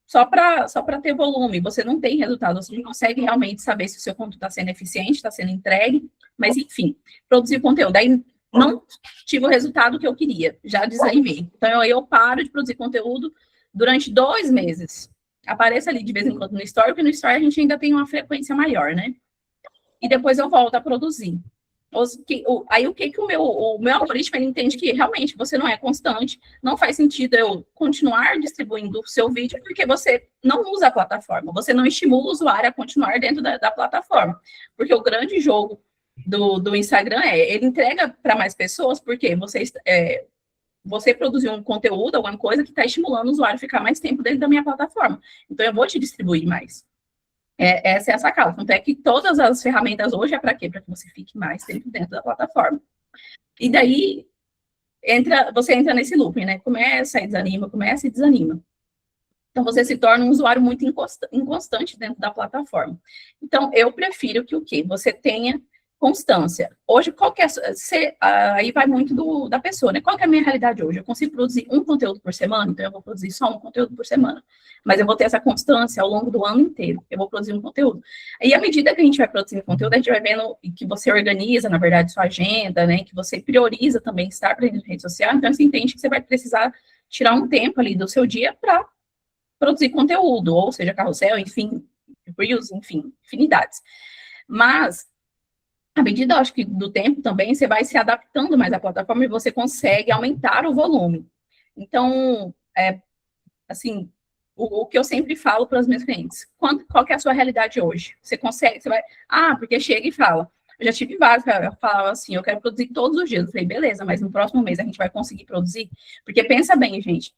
só para ter volume, você não tem resultado, você não consegue realmente saber se o seu conteúdo está sendo eficiente, está sendo entregue, mas enfim, produzir conteúdo. Aí não tive o resultado que eu queria, já desanimei. Então eu paro de produzir conteúdo durante 2 meses. Apareça ali de vez em quando no Story, porque no Story a gente ainda tem uma frequência maior, né? E depois eu volto a produzir. Aí o que o meu algoritmo ele entende que realmente você não é constante, não faz sentido eu continuar distribuindo o seu vídeo porque você não usa a plataforma, você não estimula o usuário a continuar dentro da plataforma, porque o grande jogo do Instagram ele entrega para mais pessoas, porque você produziu um conteúdo, alguma coisa que está estimulando o usuário a ficar mais tempo dentro da minha plataforma, então eu vou te distribuir mais. Essa é a sacada. Tanto é que todas as ferramentas hoje é para quê? Para que você fique mais tempo dentro da plataforma. E daí, você entra nesse looping, né? Começa e desanima, começa e desanima. Então, você se torna um usuário muito inconstante dentro da plataforma. Então, eu prefiro que o quê? Você tenha constância. Hoje, aí vai muito da pessoa, né? Qual que é a minha realidade hoje? Eu consigo produzir um conteúdo por semana, então eu vou produzir só um conteúdo por semana. Mas eu vou ter essa constância ao longo do ano inteiro. Eu vou produzir um conteúdo. E à medida que a gente vai produzindo conteúdo, a gente vai vendo que você organiza, na verdade, sua agenda, né? Que você prioriza também estar presente na rede social. Então, você entende que você vai precisar tirar um tempo ali do seu dia para produzir conteúdo, ou seja, carrossel, enfim, reels, enfim, infinidades. Mas à medida, acho que, do tempo também, você vai se adaptando mais à plataforma e você consegue aumentar o volume. Então, assim, o que eu sempre falo para os meus clientes, qual que é a sua realidade hoje? Você vai, porque chega e fala. Eu já tive vários que falavam assim, eu quero produzir todos os dias. Eu falei, beleza, mas no próximo mês a gente vai conseguir produzir? Porque pensa bem, gente,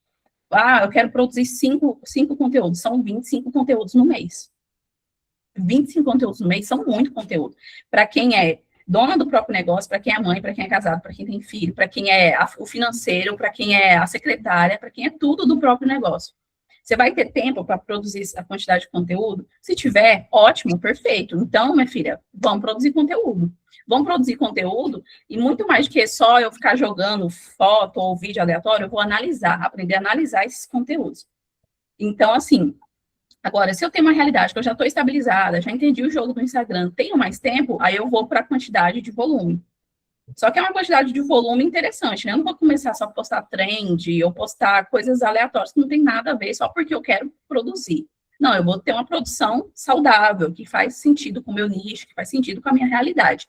eu quero produzir 5 conteúdos, são 25 conteúdos no mês. 25 conteúdos no mês são muito conteúdo. Para quem é dona do próprio negócio, para quem é mãe, para quem é casado, para quem tem filho, para quem é o financeiro, para quem é a secretária, para quem é tudo do próprio negócio. Você vai ter tempo para produzir a quantidade de conteúdo? Se tiver, ótimo, perfeito. Então, minha filha, vamos produzir conteúdo. Vamos produzir conteúdo e muito mais do que só eu ficar jogando foto ou vídeo aleatório, eu vou aprender a analisar esses conteúdos. Então, assim, agora, se eu tenho uma realidade que eu já estou estabilizada, já entendi o jogo do Instagram, tenho mais tempo, aí eu vou para a quantidade de volume. Só que é uma quantidade de volume interessante, né? Eu não vou começar só a postar trend ou postar coisas aleatórias que não tem nada a ver só porque eu quero produzir. Não, eu vou ter uma produção saudável, que faz sentido com o meu nicho, que faz sentido com a minha realidade.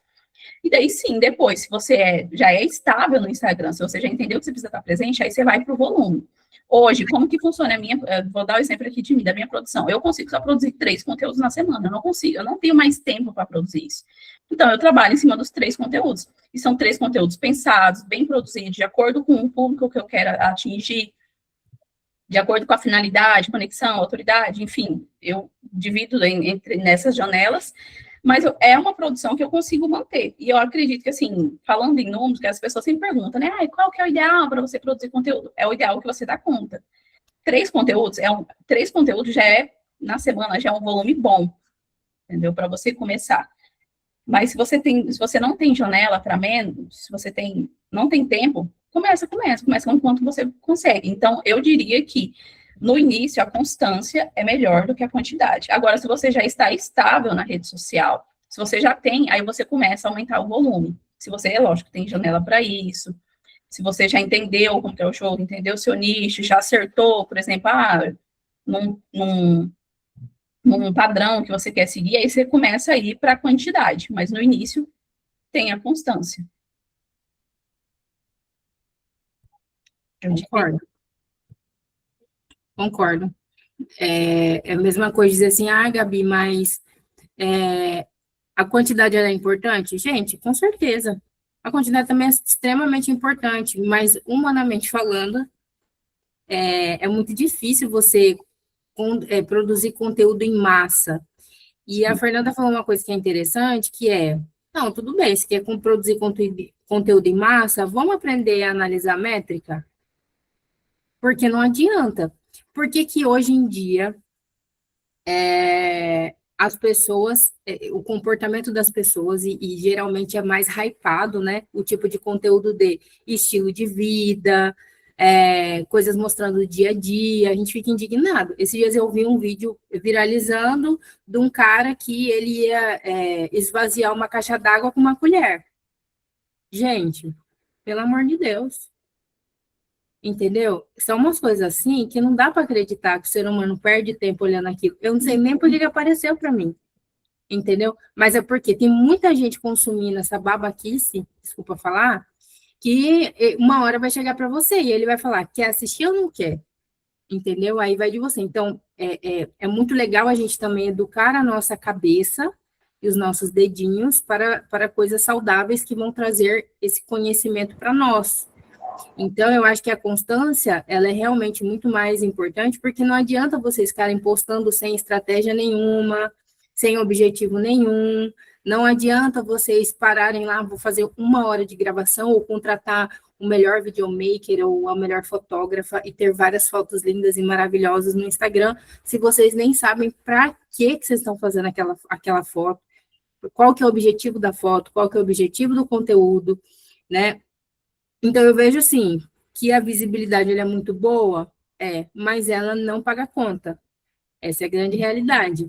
E daí sim, depois, se você já é estável no Instagram, se você já entendeu que você precisa estar presente, aí você vai para o volume. Hoje, como que funciona a minha, vou dar o exemplo aqui de mim, da minha produção. Eu consigo só produzir 3 conteúdos na semana, eu não consigo, eu não tenho mais tempo para produzir isso. Então, eu trabalho em cima dos 3 conteúdos. E são 3 conteúdos pensados, bem produzidos, de acordo com o público que eu quero atingir, de acordo com a finalidade, conexão, autoridade, enfim, eu divido nessas janelas, mas é uma produção que eu consigo manter. E eu acredito que, assim, falando em números, que as pessoas sempre perguntam, né? Qual que é o ideal para você produzir conteúdo? É o ideal que você dá conta. 3 conteúdos, 3 conteúdos na semana, já é um volume bom, entendeu? Para você começar. Mas se você não tem janela para menos, se você não tem tempo, começa com quanto você consegue. Então, eu diria que, no início, a constância é melhor do que a quantidade. Agora, se você já está estável na rede social, se você já tem, aí você começa a aumentar o volume. Se você, lógico, tem janela para isso, se você já entendeu como que é o jogo, entendeu o seu nicho, já acertou, por exemplo, num padrão que você quer seguir, aí você começa a ir para a quantidade, mas no início tem a constância. Concordo. É a mesma coisa dizer assim, Gabi, mas a quantidade é importante? Gente, com certeza. A quantidade também é extremamente importante, mas humanamente falando, é muito difícil você produzir conteúdo em massa. E a Fernanda falou uma coisa que é interessante, que não, tudo bem, se quer produzir conteúdo em massa, vamos aprender a analisar métrica? Porque não adianta. Por que hoje em dia as pessoas, o comportamento das pessoas, e geralmente é mais hypado, né? O tipo de conteúdo de estilo de vida, coisas mostrando o dia a dia, a gente fica indignado. Esses dias eu vi um vídeo viralizando de um cara que ele ia esvaziar uma caixa d'água com uma colher. Gente, pelo amor de Deus. Entendeu? São umas coisas assim que não dá para acreditar que o ser humano perde tempo olhando aquilo. Eu não sei nem por que apareceu para mim. Entendeu? Mas é porque tem muita gente consumindo essa babaquice, desculpa falar, que uma hora vai chegar para você e ele vai falar, quer assistir ou não quer? Entendeu? Aí vai de você. Então, é muito legal a gente também educar a nossa cabeça e os nossos dedinhos para coisas saudáveis que vão trazer esse conhecimento para nós. Então, eu acho que a constância, ela é realmente muito mais importante, porque não adianta vocês ficarem postando sem estratégia nenhuma, sem objetivo nenhum, não adianta vocês pararem lá, vou fazer 1 hora de gravação, ou contratar o melhor videomaker, ou a melhor fotógrafa, e ter várias fotos lindas e maravilhosas no Instagram, se vocês nem sabem para que vocês estão fazendo aquela foto, qual que é o objetivo da foto, qual que é o objetivo do conteúdo, né? Então, eu vejo, assim, que a visibilidade é muito boa, mas ela não paga conta. Essa é a grande realidade.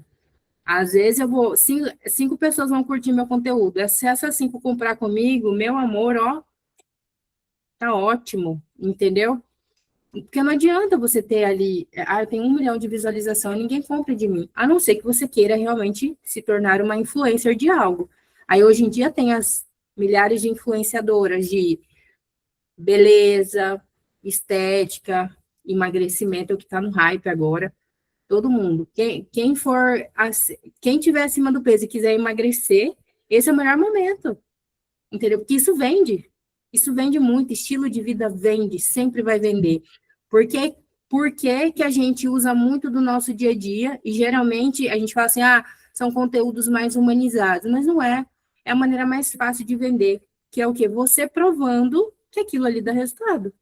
Às vezes, 5 pessoas vão curtir meu conteúdo. Se essas 5 comprar comigo, meu amor, tá ótimo, entendeu? Porque não adianta você ter ali, eu tenho 1 milhão de visualização e ninguém compra de mim, a não ser que você queira realmente se tornar uma influencer de algo. Aí, hoje em dia, tem as milhares de influenciadoras de beleza, estética, emagrecimento, é o que está no hype agora. Todo mundo. Quem tiver acima do peso e quiser emagrecer, esse é o melhor momento. Entendeu? Porque isso vende. Isso vende muito. Estilo de vida vende, sempre vai vender. Por que a gente usa muito do nosso dia a dia e geralmente a gente fala assim, são conteúdos mais humanizados, mas não é. É a maneira mais fácil de vender, que é o quê? Você provando que aquilo ali dá resultado.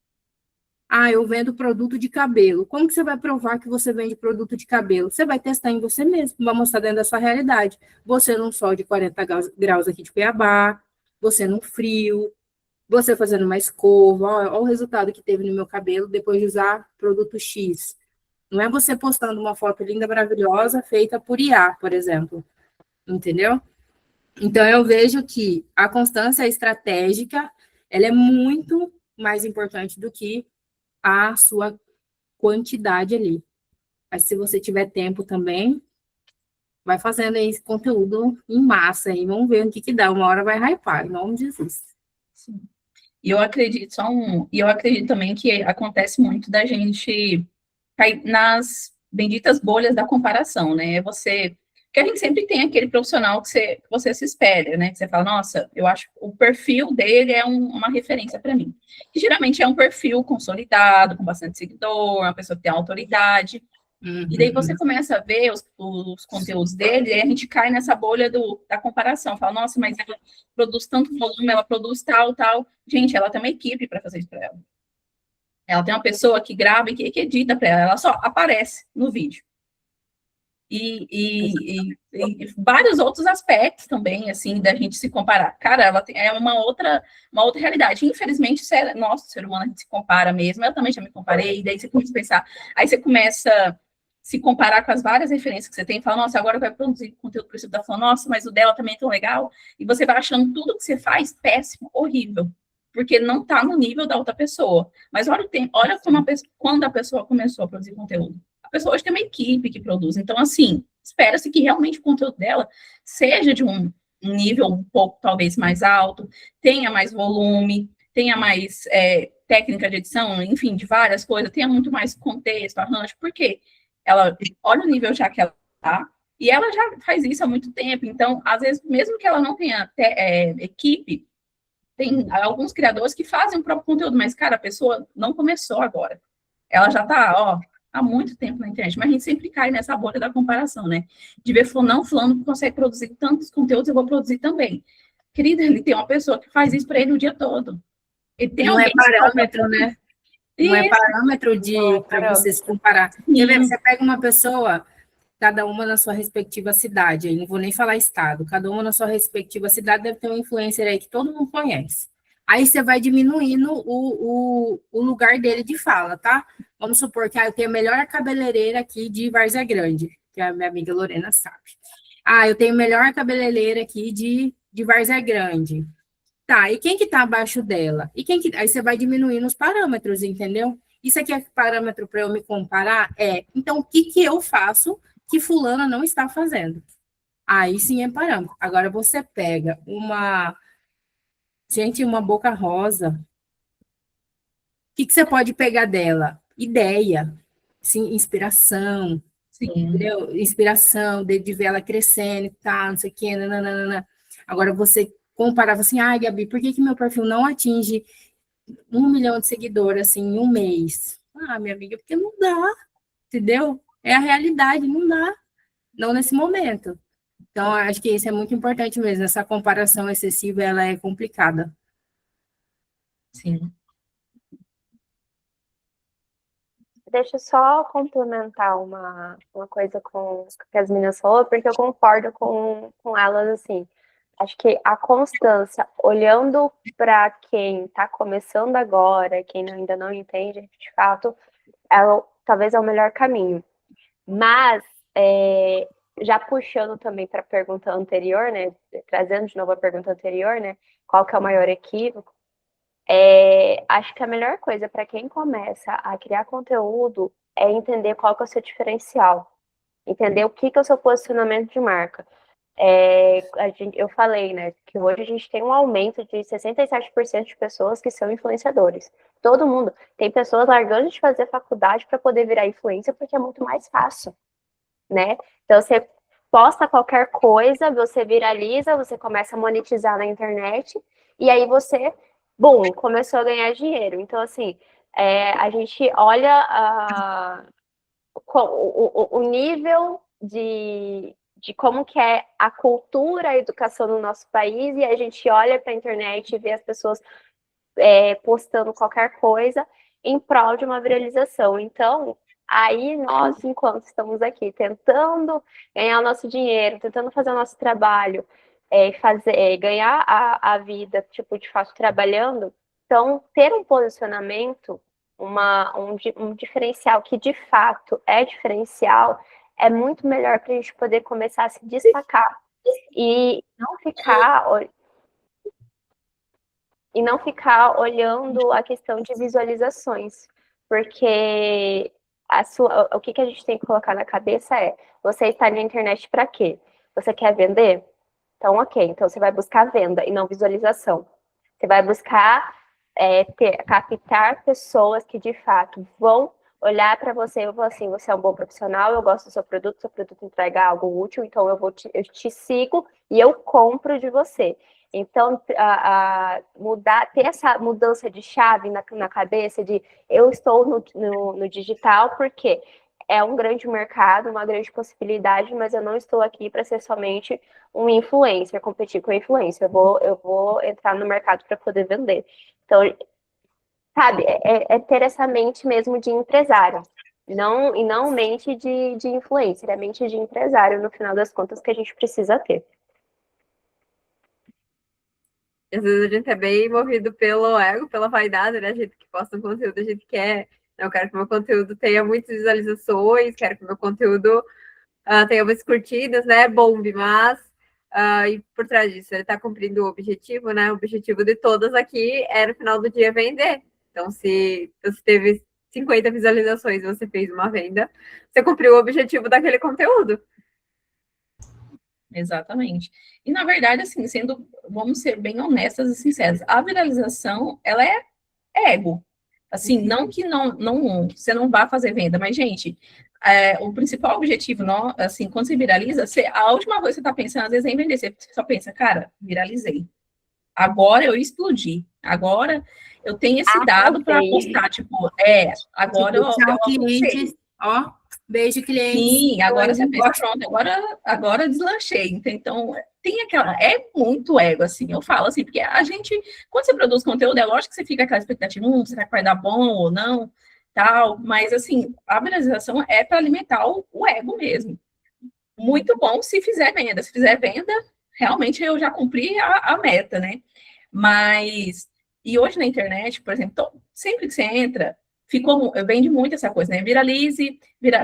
Eu vendo produto de cabelo. Como que você vai provar que você vende produto de cabelo? Você vai testar em você mesmo, vai mostrar dentro da sua realidade. Você num sol de 40 graus aqui de Cuiabá, você num frio, você fazendo uma escova, olha o resultado que teve no meu cabelo depois de usar produto X. Não é você postando uma foto linda, maravilhosa, feita por IA, por exemplo. Entendeu? Então, eu vejo que a constância estratégica, ela é muito mais importante do que a sua quantidade ali. Mas se você tiver tempo também, vai fazendo aí esse conteúdo em massa e vamos ver o que dá. Uma hora vai hypar, em nome de Jesus. Sim. E eu acredito também que acontece muito da gente cair nas benditas bolhas da comparação, né? Porque a gente sempre tem aquele profissional que você se espera, né? Que você fala, nossa, eu acho que o perfil dele é uma referência para mim. E geralmente é um perfil consolidado, com bastante seguidor, uma pessoa que tem autoridade. E daí você começa a ver os conteúdos dele, e a gente cai nessa bolha da comparação. Fala, nossa, mas ela produz tanto volume, ela produz tal, tal. Gente, ela tem uma equipe para fazer isso para ela. Ela tem uma pessoa que grava e que edita para ela só aparece no vídeo. E vários outros aspectos também, assim, da gente se comparar. Cara, é uma outra realidade. Infelizmente, nosso ser humano, a gente se compara mesmo. Eu também já me comparei, e daí você começa a pensar, aí você começa a se comparar com as várias referências que você tem, e fala, nossa, agora vai produzir conteúdo para o da falando, nossa, mas o dela também é tão legal, e você vai achando tudo que você faz péssimo, horrível, porque não está no nível da outra pessoa. Mas olha como quando a pessoa começou a produzir conteúdo. A pessoa hoje tem uma equipe que produz, então, assim, espera-se que realmente o conteúdo dela seja de um nível um pouco, talvez, mais alto, tenha mais volume, tenha mais técnica de edição, enfim, de várias coisas, tenha muito mais contexto, arranjo, porque ela olha o nível já que ela está, e ela já faz isso há muito tempo, então, às vezes, mesmo que ela não tenha equipe, tem alguns criadores que fazem o próprio conteúdo, mas, cara, a pessoa não começou agora. Ela já está, há muito tempo na internet, mas a gente sempre cai nessa bolha da comparação, né? De ver fulano que consegue produzir tantos conteúdos, eu vou produzir também. Querida, ele tem uma pessoa que faz isso para ele o dia todo. Ele tem não é parâmetro, né? Não é parâmetro para você se comparar. Você pega uma pessoa, cada uma na sua respectiva cidade, aí não vou nem falar estado, cada uma na sua respectiva cidade deve ter um influencer aí que todo mundo conhece. Aí você vai diminuindo o lugar dele de fala, tá? Vamos supor que eu tenho a melhor cabeleireira aqui de Várzea Grande, que a minha amiga Lorena sabe. Eu tenho a melhor cabeleireira aqui de Várzea Grande. Tá, e quem que tá abaixo dela? Aí você vai diminuindo os parâmetros, entendeu? Isso aqui é parâmetro para eu me comparar? Então, o que eu faço que fulana não está fazendo? Aí sim é parâmetro. Agora, você pega uma Boca Rosa, o que você pode pegar dela? Ideia, sim, inspiração, entendeu? Inspiração, de ver ela crescendo e tal, não sei o quê, nananana. Agora, você comparava assim, Gabi, por que meu perfil não atinge 1 milhão de seguidores, assim, em um mês? Minha amiga, porque não dá, entendeu? É a realidade, não dá, não nesse momento. Então, acho que isso é muito importante mesmo, essa comparação excessiva, ela é complicada. Sim. Deixa eu só complementar uma coisa com que as meninas falaram, porque eu concordo com elas, assim. Acho que a constância, olhando para quem está começando agora, quem ainda não entende, de fato, talvez é o melhor caminho. Mas, já puxando também para a pergunta anterior, né, trazendo de novo a pergunta anterior, né, qual que é o maior equívoco? Acho que a melhor coisa para quem começa a criar conteúdo é entender qual que é o seu diferencial, entender o que é o seu posicionamento de marca. Eu falei, né, que hoje a gente tem um aumento de 67% de pessoas que são influenciadores. Todo mundo. Tem pessoas largando de fazer faculdade para poder virar influencer porque é muito mais fácil, né? Então, você posta qualquer coisa, você viraliza, você começa a monetizar na internet, e aí você, começou a ganhar dinheiro. Então, assim, a gente olha o nível de como que é a cultura, a educação no nosso país, e a gente olha para a internet e vê as pessoas postando qualquer coisa em prol de uma viralização. Então, aí nós, enquanto estamos aqui tentando ganhar o nosso dinheiro, tentando fazer o nosso trabalho, ganhar a vida, tipo, de fato, trabalhando, então, ter um posicionamento, um diferencial que, de fato, é diferencial, é muito melhor para a gente poder começar a se destacar, E não ficar olhando a questão de visualizações, porque o que a gente tem que colocar na cabeça é: você está na internet para quê? Você quer vender? Então, ok. Então, você vai buscar venda e não visualização. Você vai buscar captar pessoas que, de fato, vão olhar para você e falar assim: você é um bom profissional, eu gosto do seu produto entrega algo útil, então eu te sigo e eu compro de você. Então, ter essa mudança de chave na cabeça de eu estou no digital porque é um grande mercado, uma grande possibilidade, mas eu não estou aqui para ser somente um influencer, competir com influencer. Eu vou entrar no mercado para poder vender. Então, sabe, ter essa mente mesmo de empresário. E não mente de influencer, é mente de empresário, no final das contas, que a gente precisa ter. Às vezes a gente é bem movido pelo ego, pela vaidade, né? A gente que posta um conteúdo, a gente quer. Eu quero que meu conteúdo tenha muitas visualizações, quero que meu conteúdo tenha muitas curtidas, né? Bombe, mas e por trás disso, ele está cumprindo o objetivo, né? O objetivo de todas aqui é, no final do dia, vender. Então, se você teve 50 visualizações e você fez uma venda, você cumpriu o objetivo daquele conteúdo. Exatamente. E, na verdade, assim, vamos ser bem honestas e sinceras, a viralização, ela é ego. Assim, não que você não vá fazer venda, mas, gente, o principal objetivo, assim, quando você viraliza, a última coisa que você está pensando, às vezes, é em vender. Você só pensa, cara, viralizei. Agora eu explodi. Agora eu tenho esse dado para apostar. Tipo, agora tchau, clientes. Ó, beijo, clientes. Sim, agora você pensa, pronto, agora deslanchei. Então, tem aquela. É muito ego, assim, eu falo assim, porque a gente, quando você produz conteúdo, é lógico que você fica aquela expectativa, será que vai dar bom ou não, tal, mas, assim, a viralização é para alimentar o ego mesmo. Muito bom se fizer venda. Se fizer venda, realmente eu já cumpri a meta, né? Mas, e hoje na internet, por exemplo, sempre que você entra, vende muito essa coisa, né? Viralize,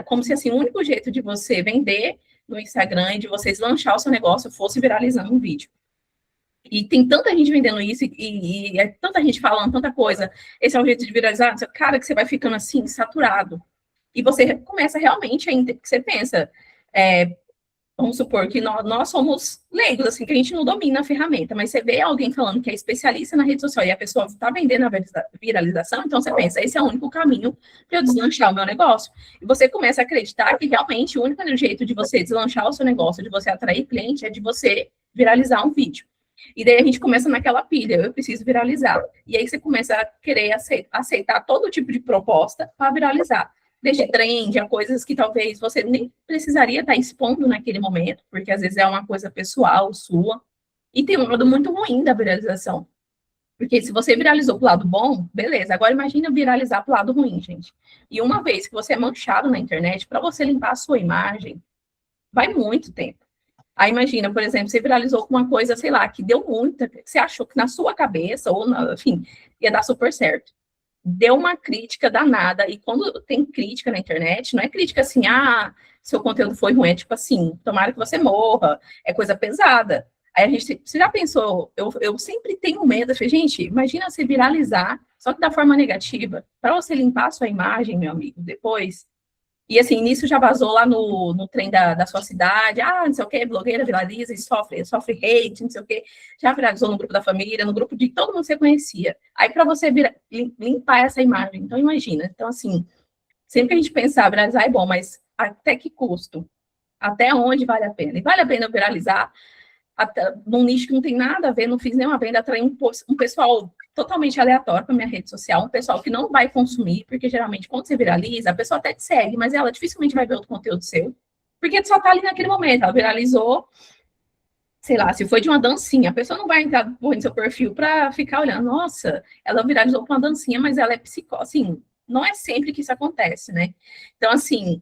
como se assim, o único jeito de você vender no Instagram e de você deslanchar o seu negócio fosse viralizando um vídeo. E tem tanta gente vendendo isso, e é tanta gente falando tanta coisa. Esse é o jeito de viralizar, cara, que você vai ficando assim, saturado. E você começa realmente que você pensa, vamos supor que nós somos leigos, assim, que a gente não domina a ferramenta, mas você vê alguém falando que é especialista na rede social e a pessoa está vendendo a viralização, então você pensa, esse é o único caminho para eu deslanchar o meu negócio. E você começa a acreditar que realmente o único jeito de você deslanchar o seu negócio, de você atrair cliente, é de você viralizar um vídeo. E daí a gente começa naquela pilha, eu preciso viralizar. E aí você começa a querer aceitar todo tipo de proposta para viralizar. Desde trend a coisas que talvez você nem precisaria estar expondo naquele momento, porque às vezes é uma coisa pessoal sua. E tem um lado muito ruim da viralização. Porque se você viralizou para o lado bom, beleza. Agora imagina viralizar para o lado ruim, gente. E uma vez que você é manchado na internet, para você limpar a sua imagem, vai muito tempo. Aí imagina, por exemplo, você viralizou com uma coisa, sei lá, que deu muita, que você achou que na sua cabeça, enfim, ia dar super certo. Deu uma crítica danada, e quando tem crítica na internet, não é crítica assim, seu conteúdo foi ruim, é tipo assim, tomara que você morra, é coisa pesada. Aí você já pensou, eu sempre tenho medo, gente, imagina você viralizar, só que da forma negativa, para você limpar a sua imagem, meu amigo, depois. E assim, nisso já vazou lá no trem da sua cidade, não sei o que, blogueira viraliza e sofre hate, não sei o que, já viralizou no grupo da família, no grupo de todo mundo que você conhecia. Aí para você limpar essa imagem, então imagina. Então assim, sempre que a gente pensar, viralizar é bom, mas até que custo? Até onde vale a pena? E vale a pena eu viralizar num nicho que não tem nada a ver, não fiz nenhuma venda, atrair um pessoal totalmente aleatório para minha rede social, um pessoal que não vai consumir, porque geralmente quando você viraliza, a pessoa até te segue, mas ela dificilmente vai ver outro conteúdo seu, porque só tá ali naquele momento, ela viralizou, sei lá, se foi de uma dancinha, a pessoa não vai entrar no seu perfil para ficar olhando, nossa, ela viralizou com uma dancinha, mas ela é assim, não é sempre que isso acontece, né? Então, assim,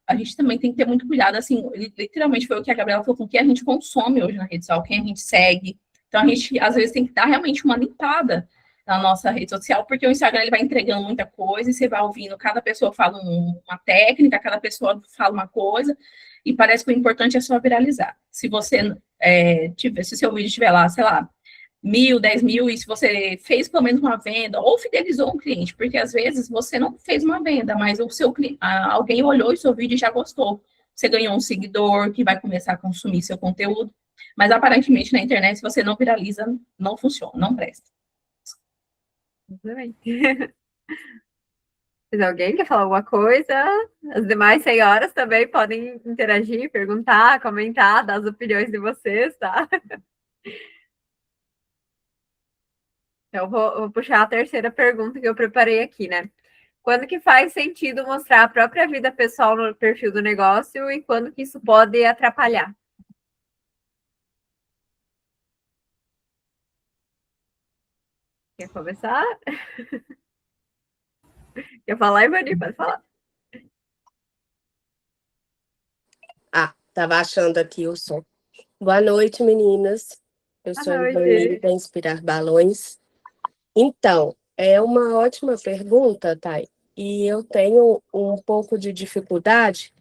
a gente também tem que ter muito cuidado, assim, literalmente foi o que a Gabriela falou, com o que a gente consome hoje na rede social, quem a gente segue. Então, a gente, às vezes, tem que dar realmente uma limpada na nossa rede social, porque o Instagram, ele vai entregando muita coisa, e você vai ouvindo, cada pessoa fala uma técnica, cada pessoa fala uma coisa, e parece que o importante é só viralizar. Se você se seu vídeo tiver lá, sei lá, 1.000, 10.000, e se você fez pelo menos uma venda, ou fidelizou um cliente, porque às vezes você não fez uma venda, mas o seu alguém olhou o seu vídeo e já gostou. Você ganhou um seguidor que vai começar a consumir seu conteúdo, mas aparentemente na internet, se você não viraliza, não funciona, não presta. Tudo bem. Mas alguém quer falar alguma coisa? As demais senhoras também podem interagir, perguntar, comentar, dar as opiniões de vocês, tá? Então, eu vou puxar a terceira pergunta que eu preparei aqui, né? Quando que faz sentido mostrar a própria vida pessoal no perfil do negócio e quando que isso pode atrapalhar? Quer começar? Quer falar, Ivani? Pode falar. Tava achando aqui o som. Boa noite, meninas. Eu sou a Ivani da Inspirar Balões. Então, é uma ótima pergunta, Thay. E eu tenho um pouco de dificuldade,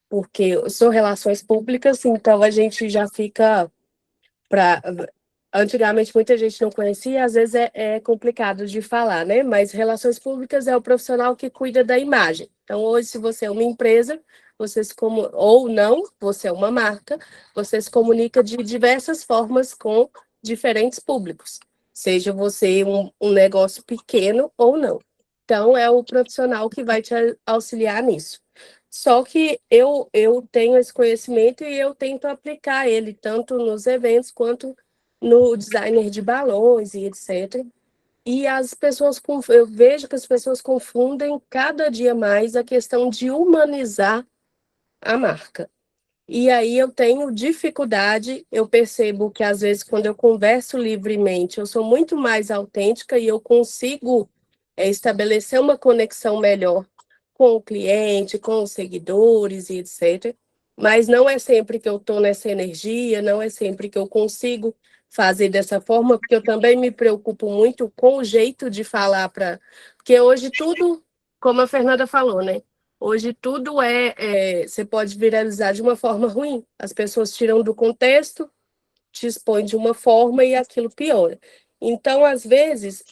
porque eu sou relações públicas, então a gente já fica para. Antigamente muita gente não conhecia, às vezes é complicado de falar, né? Mas relações públicas é o profissional que cuida da imagem. Então, hoje, se você é uma empresa, ou não, você é uma marca, você se comunica de diversas formas com diferentes públicos, seja você um negócio pequeno ou não. Então, é o profissional que vai te auxiliar nisso. Só que eu tenho esse conhecimento e eu tento aplicar ele tanto nos eventos quanto no designer de balões e etc. E eu vejo que as pessoas confundem cada dia mais a questão de humanizar a marca. E aí eu tenho dificuldade, eu percebo que às vezes quando eu converso livremente, eu sou muito mais autêntica e eu consigo estabelecer uma conexão melhor com o cliente, com os seguidores e etc. Mas não é sempre que eu estou nessa energia, não é sempre que eu consigo fazer dessa forma, porque eu também me preocupo muito com o jeito de falar Porque hoje tudo, como a Fernanda falou, né? Hoje tudo você pode viralizar de uma forma ruim. As pessoas tiram do contexto, te expõem de uma forma e aquilo piora. Então, às vezes,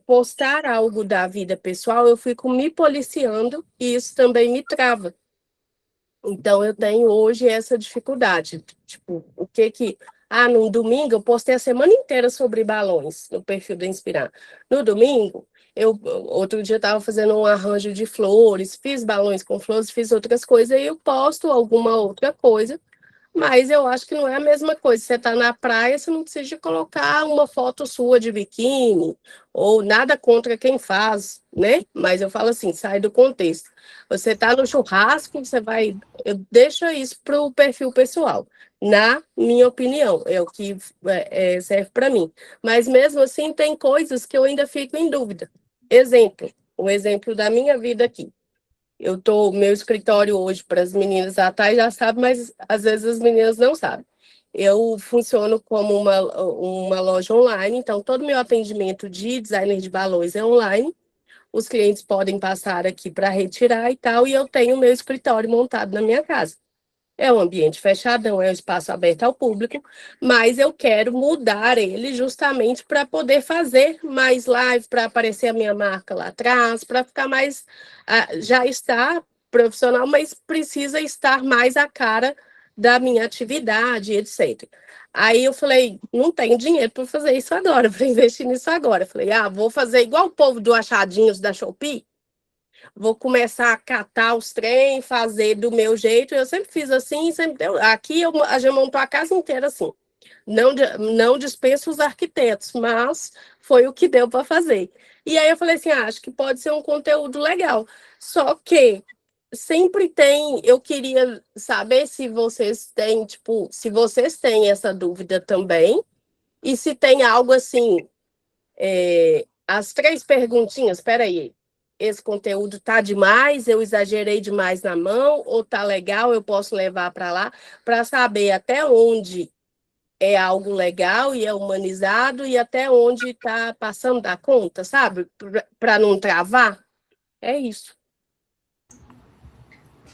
postar algo da vida pessoal, eu fico me policiando e isso também me trava. Então, eu tenho hoje essa dificuldade. Tipo, o que que... no domingo eu postei a semana inteira sobre balões no perfil do Inspirar. No domingo, outro dia eu estava fazendo um arranjo de flores, fiz balões com flores, fiz outras coisas, e eu posto alguma outra coisa, mas eu acho que não é a mesma coisa. Você está na praia, você não precisa colocar uma foto sua de biquíni, ou nada contra quem faz, né? Mas eu falo assim, sai do contexto. Você está no churrasco, eu deixo isso para o perfil pessoal, na minha opinião, é o que serve para mim. Mas mesmo assim, tem coisas que eu ainda fico em dúvida. Um exemplo da minha vida aqui. Meu escritório hoje para as meninas, a Thay já sabe, mas às vezes as meninas não sabem. Eu funciono como uma loja online, então todo meu atendimento de designer de balões é online. Os clientes podem passar aqui para retirar e tal, e eu tenho o meu escritório montado na minha casa. É um ambiente fechadão, é um espaço aberto ao público, mas eu quero mudar ele justamente para poder fazer mais live, para aparecer a minha marca lá atrás, para ficar mais... já está profissional, mas precisa estar mais a cara da minha atividade, etc. Aí eu falei, não tenho dinheiro para fazer isso agora, para investir nisso agora. Eu falei, vou fazer igual o povo do Achadinhos da Shopee, vou começar a catar os trem, fazer do meu jeito. Eu sempre fiz assim, sempre deu. Aqui a gente montou a casa inteira assim. Não dispenso os arquitetos, mas foi o que deu para fazer. E aí eu falei assim, acho que pode ser um conteúdo legal. Só que sempre eu queria saber se vocês têm, tipo, se vocês têm essa dúvida também, e se tem algo assim, as 3 perguntinhas, espera aí. Esse conteúdo tá demais, eu exagerei demais na mão, ou tá legal, eu posso levar para lá, para saber até onde é algo legal e é humanizado e até onde está passando da conta, sabe? Para não travar. É isso.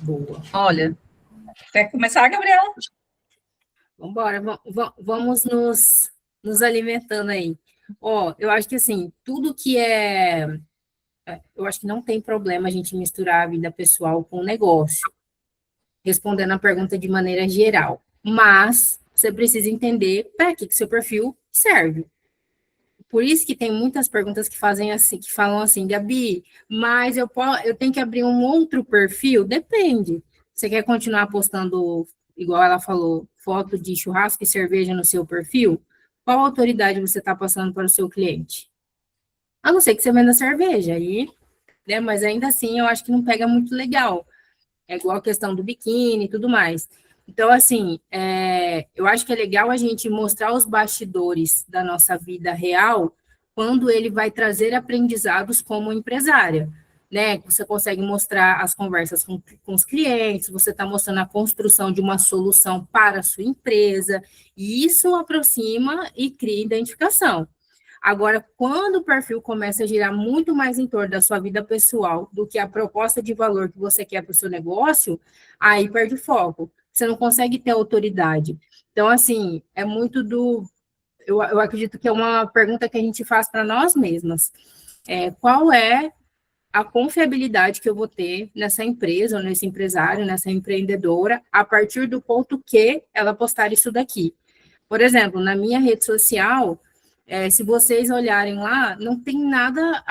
Boa. Olha, Quer começar, Gabriela? Vamos embora, vamos nos alimentando aí. Ó, eu acho que assim, tudo que eu acho que não tem problema a gente misturar a vida pessoal com o negócio, respondendo a pergunta de maneira geral. Mas você precisa entender para que seu perfil serve. Por isso que tem muitas perguntas que fazem assim, que falam assim, Gabi, mas eu tenho que abrir um outro perfil? Depende. Você quer continuar postando, igual ela falou, foto de churrasco e cerveja no seu perfil? Qual autoridade você está passando para o seu cliente? A não ser que você venda cerveja, aí, né? Mas ainda assim, eu acho que não pega muito legal. É igual a questão do biquíni e tudo mais. Então, assim, eu acho que é legal a gente mostrar os bastidores da nossa vida real quando ele vai trazer aprendizados como empresária, né? Você consegue mostrar as conversas com os clientes, você está mostrando a construção de uma solução para a sua empresa, e isso aproxima e cria identificação. Agora, quando o perfil começa a girar muito mais em torno da sua vida pessoal do que a proposta de valor que você quer para o seu negócio, aí perde o foco. Você não consegue ter autoridade. Então, assim, é muito do. Eu acredito que é uma pergunta que a gente faz para nós mesmas. Qual é a confiabilidade que eu vou ter nessa empresa, ou nesse empresário, nessa empreendedora, a partir do ponto que ela postar isso daqui? Por exemplo, na minha rede social. Se vocês olharem lá, não tem nada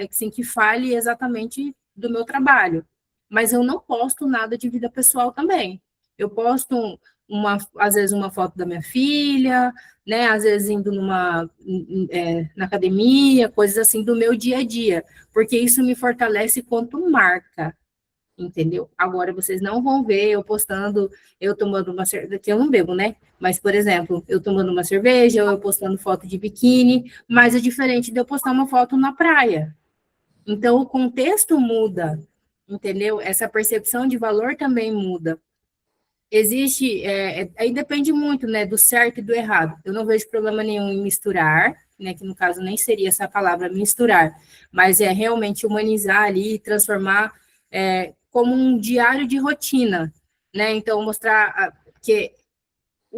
assim, que fale exatamente do meu trabalho, mas eu não posto nada de vida pessoal também. Eu posto, às vezes, uma foto da minha filha, né? Às vezes indo na academia, coisas assim do meu dia a dia, porque isso me fortalece quanto marca, entendeu? Agora, vocês não vão ver eu postando, eu tomando uma cerveja, que eu não bebo, né? Mas, por exemplo, eu tomando uma cerveja, ou eu postando foto de biquíni, mas é diferente de eu postar uma foto na praia. Então, o contexto muda, entendeu? Essa percepção de valor também muda. Existe, aí depende muito, né, do certo e do errado. Eu não vejo problema nenhum em misturar, né, que no caso nem seria essa palavra misturar, mas é realmente humanizar ali, transformar como um diário de rotina, né? Então, mostrar que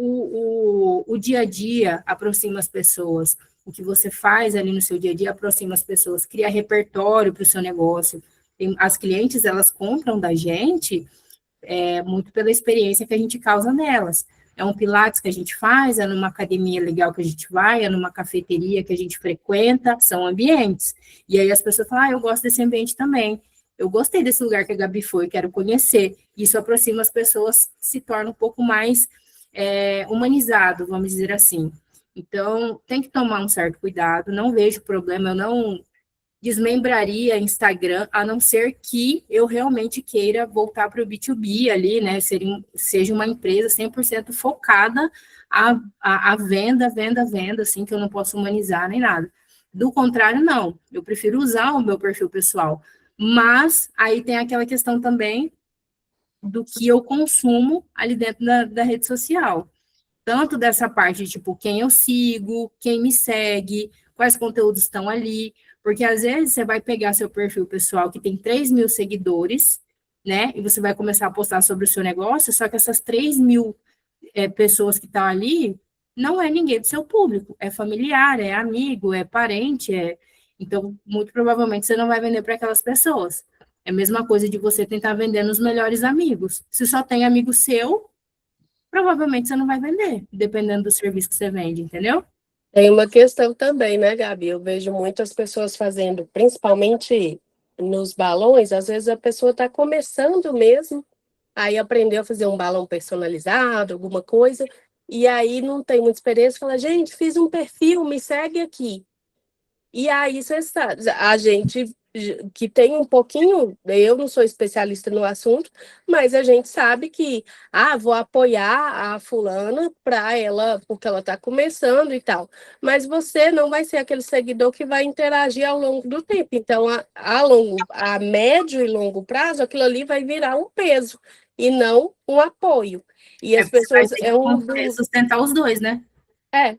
o dia a dia aproxima as pessoas, o que você faz ali no seu dia a dia aproxima as pessoas, cria repertório para o seu negócio. As clientes, elas compram da gente muito pela experiência que a gente causa nelas. É um pilates que a gente faz, é numa academia legal que a gente vai, é numa cafeteria que a gente frequenta, são ambientes. E aí as pessoas falam, eu gosto desse ambiente também. Eu gostei desse lugar que a Gabi foi, quero conhecer. Isso aproxima as pessoas, se torna um pouco mais humanizado, vamos dizer assim. Então, tem que tomar um certo cuidado, não vejo problema, eu não desmembraria Instagram, a não ser que eu realmente queira voltar para o B2B ali, né, seja uma empresa 100% focada a venda, assim, que eu não posso humanizar nem nada. Do contrário, não, eu prefiro usar o meu perfil pessoal, mas aí tem aquela questão também do que eu consumo ali dentro da rede social. Tanto dessa parte de, tipo, quem eu sigo, quem me segue, quais conteúdos estão ali, porque às vezes você vai pegar seu perfil pessoal que tem 3 mil seguidores, né, e você vai começar a postar sobre o seu negócio, só que essas 3 mil pessoas que estão ali, não é ninguém do seu público, é familiar, é amigo, é parente, então, muito provavelmente você não vai vender para aquelas pessoas. É a mesma coisa de você tentar vender nos melhores amigos. Se só tem amigo seu, provavelmente você não vai vender, dependendo do serviço que você vende, entendeu? Tem uma questão também, né, Gabi? Eu vejo muitas pessoas fazendo, principalmente nos balões, às vezes a pessoa está começando mesmo, aí aprendeu a fazer um balão personalizado, alguma coisa, e aí não tem muita experiência, fala, gente, fiz um perfil, me segue aqui. E aí, você sabe, a gente que tem um pouquinho, eu não sou especialista no assunto, mas a gente sabe que, vou apoiar a fulana para ela, porque ela está começando e tal. Mas você não vai ser aquele seguidor que vai interagir ao longo do tempo. Então, a médio e longo prazo, aquilo ali vai virar um peso e não um apoio. E as pessoas sustentar os dois, né? É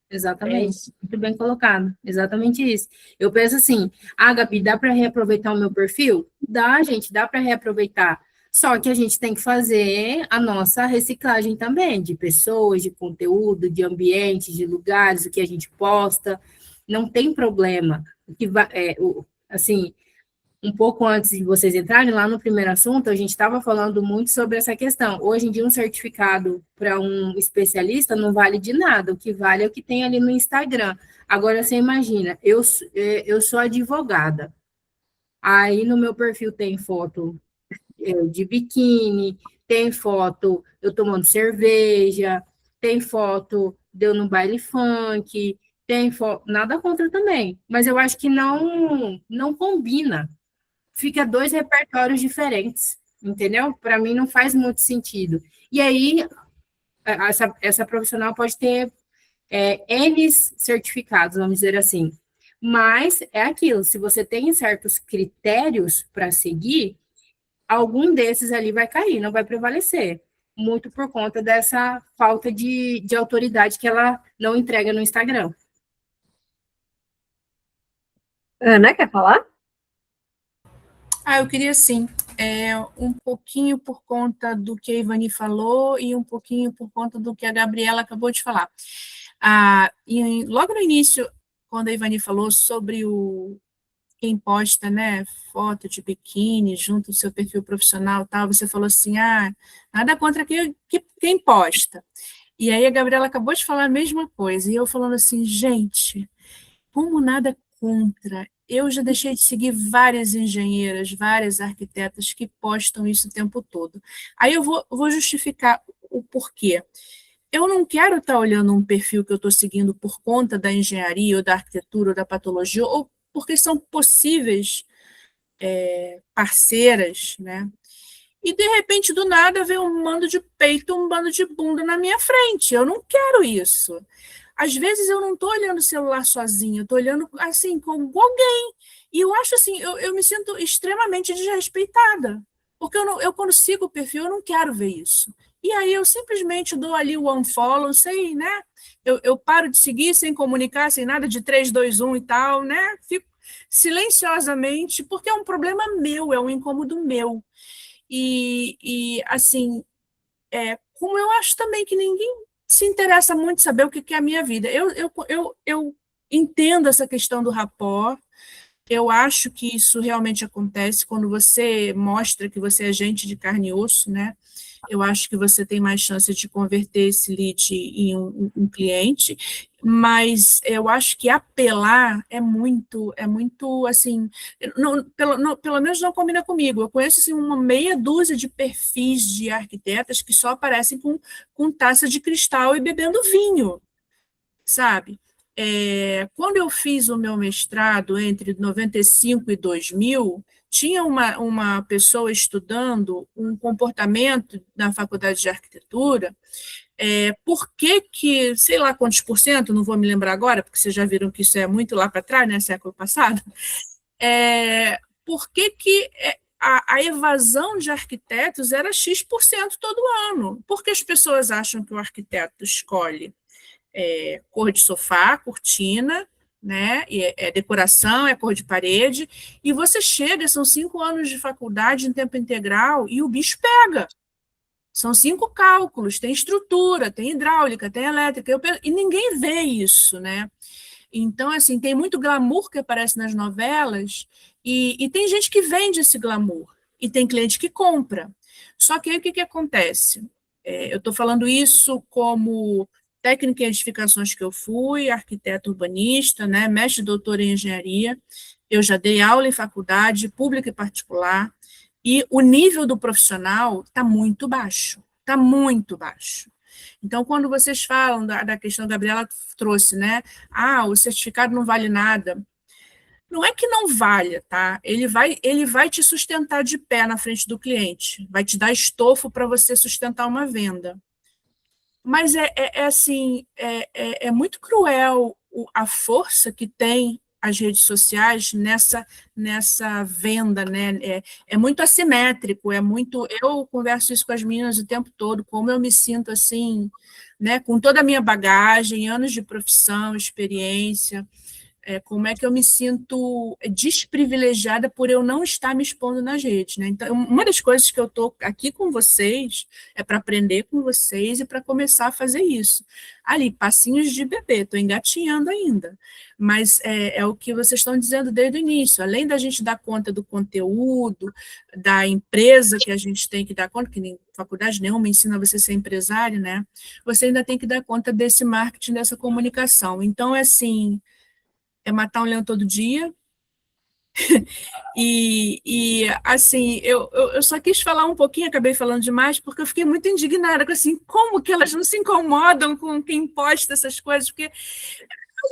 Exatamente, muito bem colocado, exatamente isso. Eu penso assim, Gabi, dá para reaproveitar o meu perfil? Dá, gente, dá para reaproveitar. Só que a gente tem que fazer a nossa reciclagem também, de pessoas, de conteúdo, de ambientes, de lugares, o que a gente posta, não tem problema. O que vai, assim, um pouco antes de vocês entrarem lá no primeiro assunto, a gente estava falando muito sobre essa questão. Hoje em dia, um certificado para um especialista não vale de nada, o que vale é o que tem ali no Instagram. Agora, você imagina, eu sou advogada, aí no meu perfil tem foto de biquíni, tem foto eu tomando cerveja, tem foto de eu no baile funk, tem foto, nada contra também, mas eu acho que não combina, fica dois repertórios diferentes, entendeu? Para mim não faz muito sentido. E aí, essa profissional pode ter N certificados, vamos dizer assim, mas é aquilo, se você tem certos critérios para seguir, algum desses ali vai cair, não vai prevalecer, muito por conta dessa falta de autoridade que ela não entrega no Instagram. Ana, quer falar? Eu queria sim, um pouquinho por conta do que a Ivani falou e um pouquinho por conta do que a Gabriela acabou de falar. E logo no início, quando a Ivani falou sobre quem posta, né, foto de biquíni junto do seu perfil profissional e tal, você falou assim, nada contra quem posta. E aí a Gabriela acabou de falar a mesma coisa, e eu falando assim, gente, como nada contra, eu já deixei de seguir várias engenheiras, várias arquitetas que postam isso o tempo todo. Aí eu vou justificar o porquê. Eu não quero estar olhando um perfil que eu estou seguindo por conta da engenharia, ou da arquitetura, ou da patologia, ou porque são possíveis parceiras, né? E, de repente, do nada, vem um bando de peito, um bando de bunda na minha frente. Eu não quero isso. Às vezes, eu não estou olhando o celular sozinha, eu estou olhando, assim, com alguém. E eu acho, assim, eu me sinto extremamente desrespeitada. Porque eu, quando sigo o perfil, eu não quero ver isso. E aí, eu simplesmente dou ali o unfollow, sei, né? Eu paro de seguir sem comunicar, sem nada de 3, 2, 1 e tal, né? Fico silenciosamente, porque é um problema meu, é um incômodo meu. E assim, como eu acho também que ninguém se interessa muito em saber o que é a minha vida. Eu entendo essa questão do rapport, eu acho que isso realmente acontece quando você mostra que você é gente de carne e osso, né? Eu acho que você tem mais chance de converter esse lead em um cliente, mas eu acho que apelar é muito assim, pelo menos não combina comigo. Eu conheço assim, uma meia dúzia de perfis de arquitetas que só aparecem com taça de cristal e bebendo vinho, sabe? Quando eu fiz o meu mestrado entre 95 e 2000, tinha uma pessoa estudando um comportamento na faculdade de arquitetura, por que, sei lá quantos por cento, não vou me lembrar agora, porque vocês já viram que isso é muito lá para trás, né, século passado, por que a evasão de arquitetos era X% todo ano? Porque as pessoas acham que o arquiteto escolhe cor de sofá, cortina, né? Decoração, cor de parede, e você chega, são 5 anos de faculdade em tempo integral, e o bicho pega. São 5 cálculos, tem estrutura, tem hidráulica, tem elétrica, e ninguém vê isso, né? Então, assim, tem muito glamour que aparece nas novelas, e tem gente que vende esse glamour, e tem cliente que compra. Só que aí o que acontece? Eu estou falando isso como técnica em edificações que eu fui, arquiteto urbanista, né, mestre e doutor em engenharia, eu já dei aula em faculdade, pública e particular, e o nível do profissional está muito baixo, está muito baixo. Então, quando vocês falam da questão, a Gabriela trouxe, né, o certificado não vale nada, não é que não valha, tá? Ele vai te sustentar de pé na frente do cliente, vai te dar estofo para você sustentar uma venda. Mas assim, é muito cruel a força que tem as redes sociais nessa venda, né? É muito assimétrico, eu converso isso com as meninas o tempo todo, como eu me sinto assim, né? Com toda a minha bagagem, anos de profissão, experiência, como é que eu me sinto desprivilegiada por eu não estar me expondo nas redes, né? Então, uma das coisas que eu estou aqui com vocês é para aprender com vocês e para começar a fazer isso. Ali, passinhos de bebê, estou engatinhando ainda, mas é o que vocês estão dizendo desde o início. Além da gente dar conta do conteúdo, da empresa que a gente tem que dar conta, que nem faculdade nenhuma ensina você a ser empresário, né? Você ainda tem que dar conta desse marketing, dessa comunicação. Então, assim, é matar um leão todo dia. Assim, eu só quis falar um pouquinho, acabei falando demais, porque eu fiquei muito indignada com assim, como que elas não se incomodam com quem posta essas coisas, porque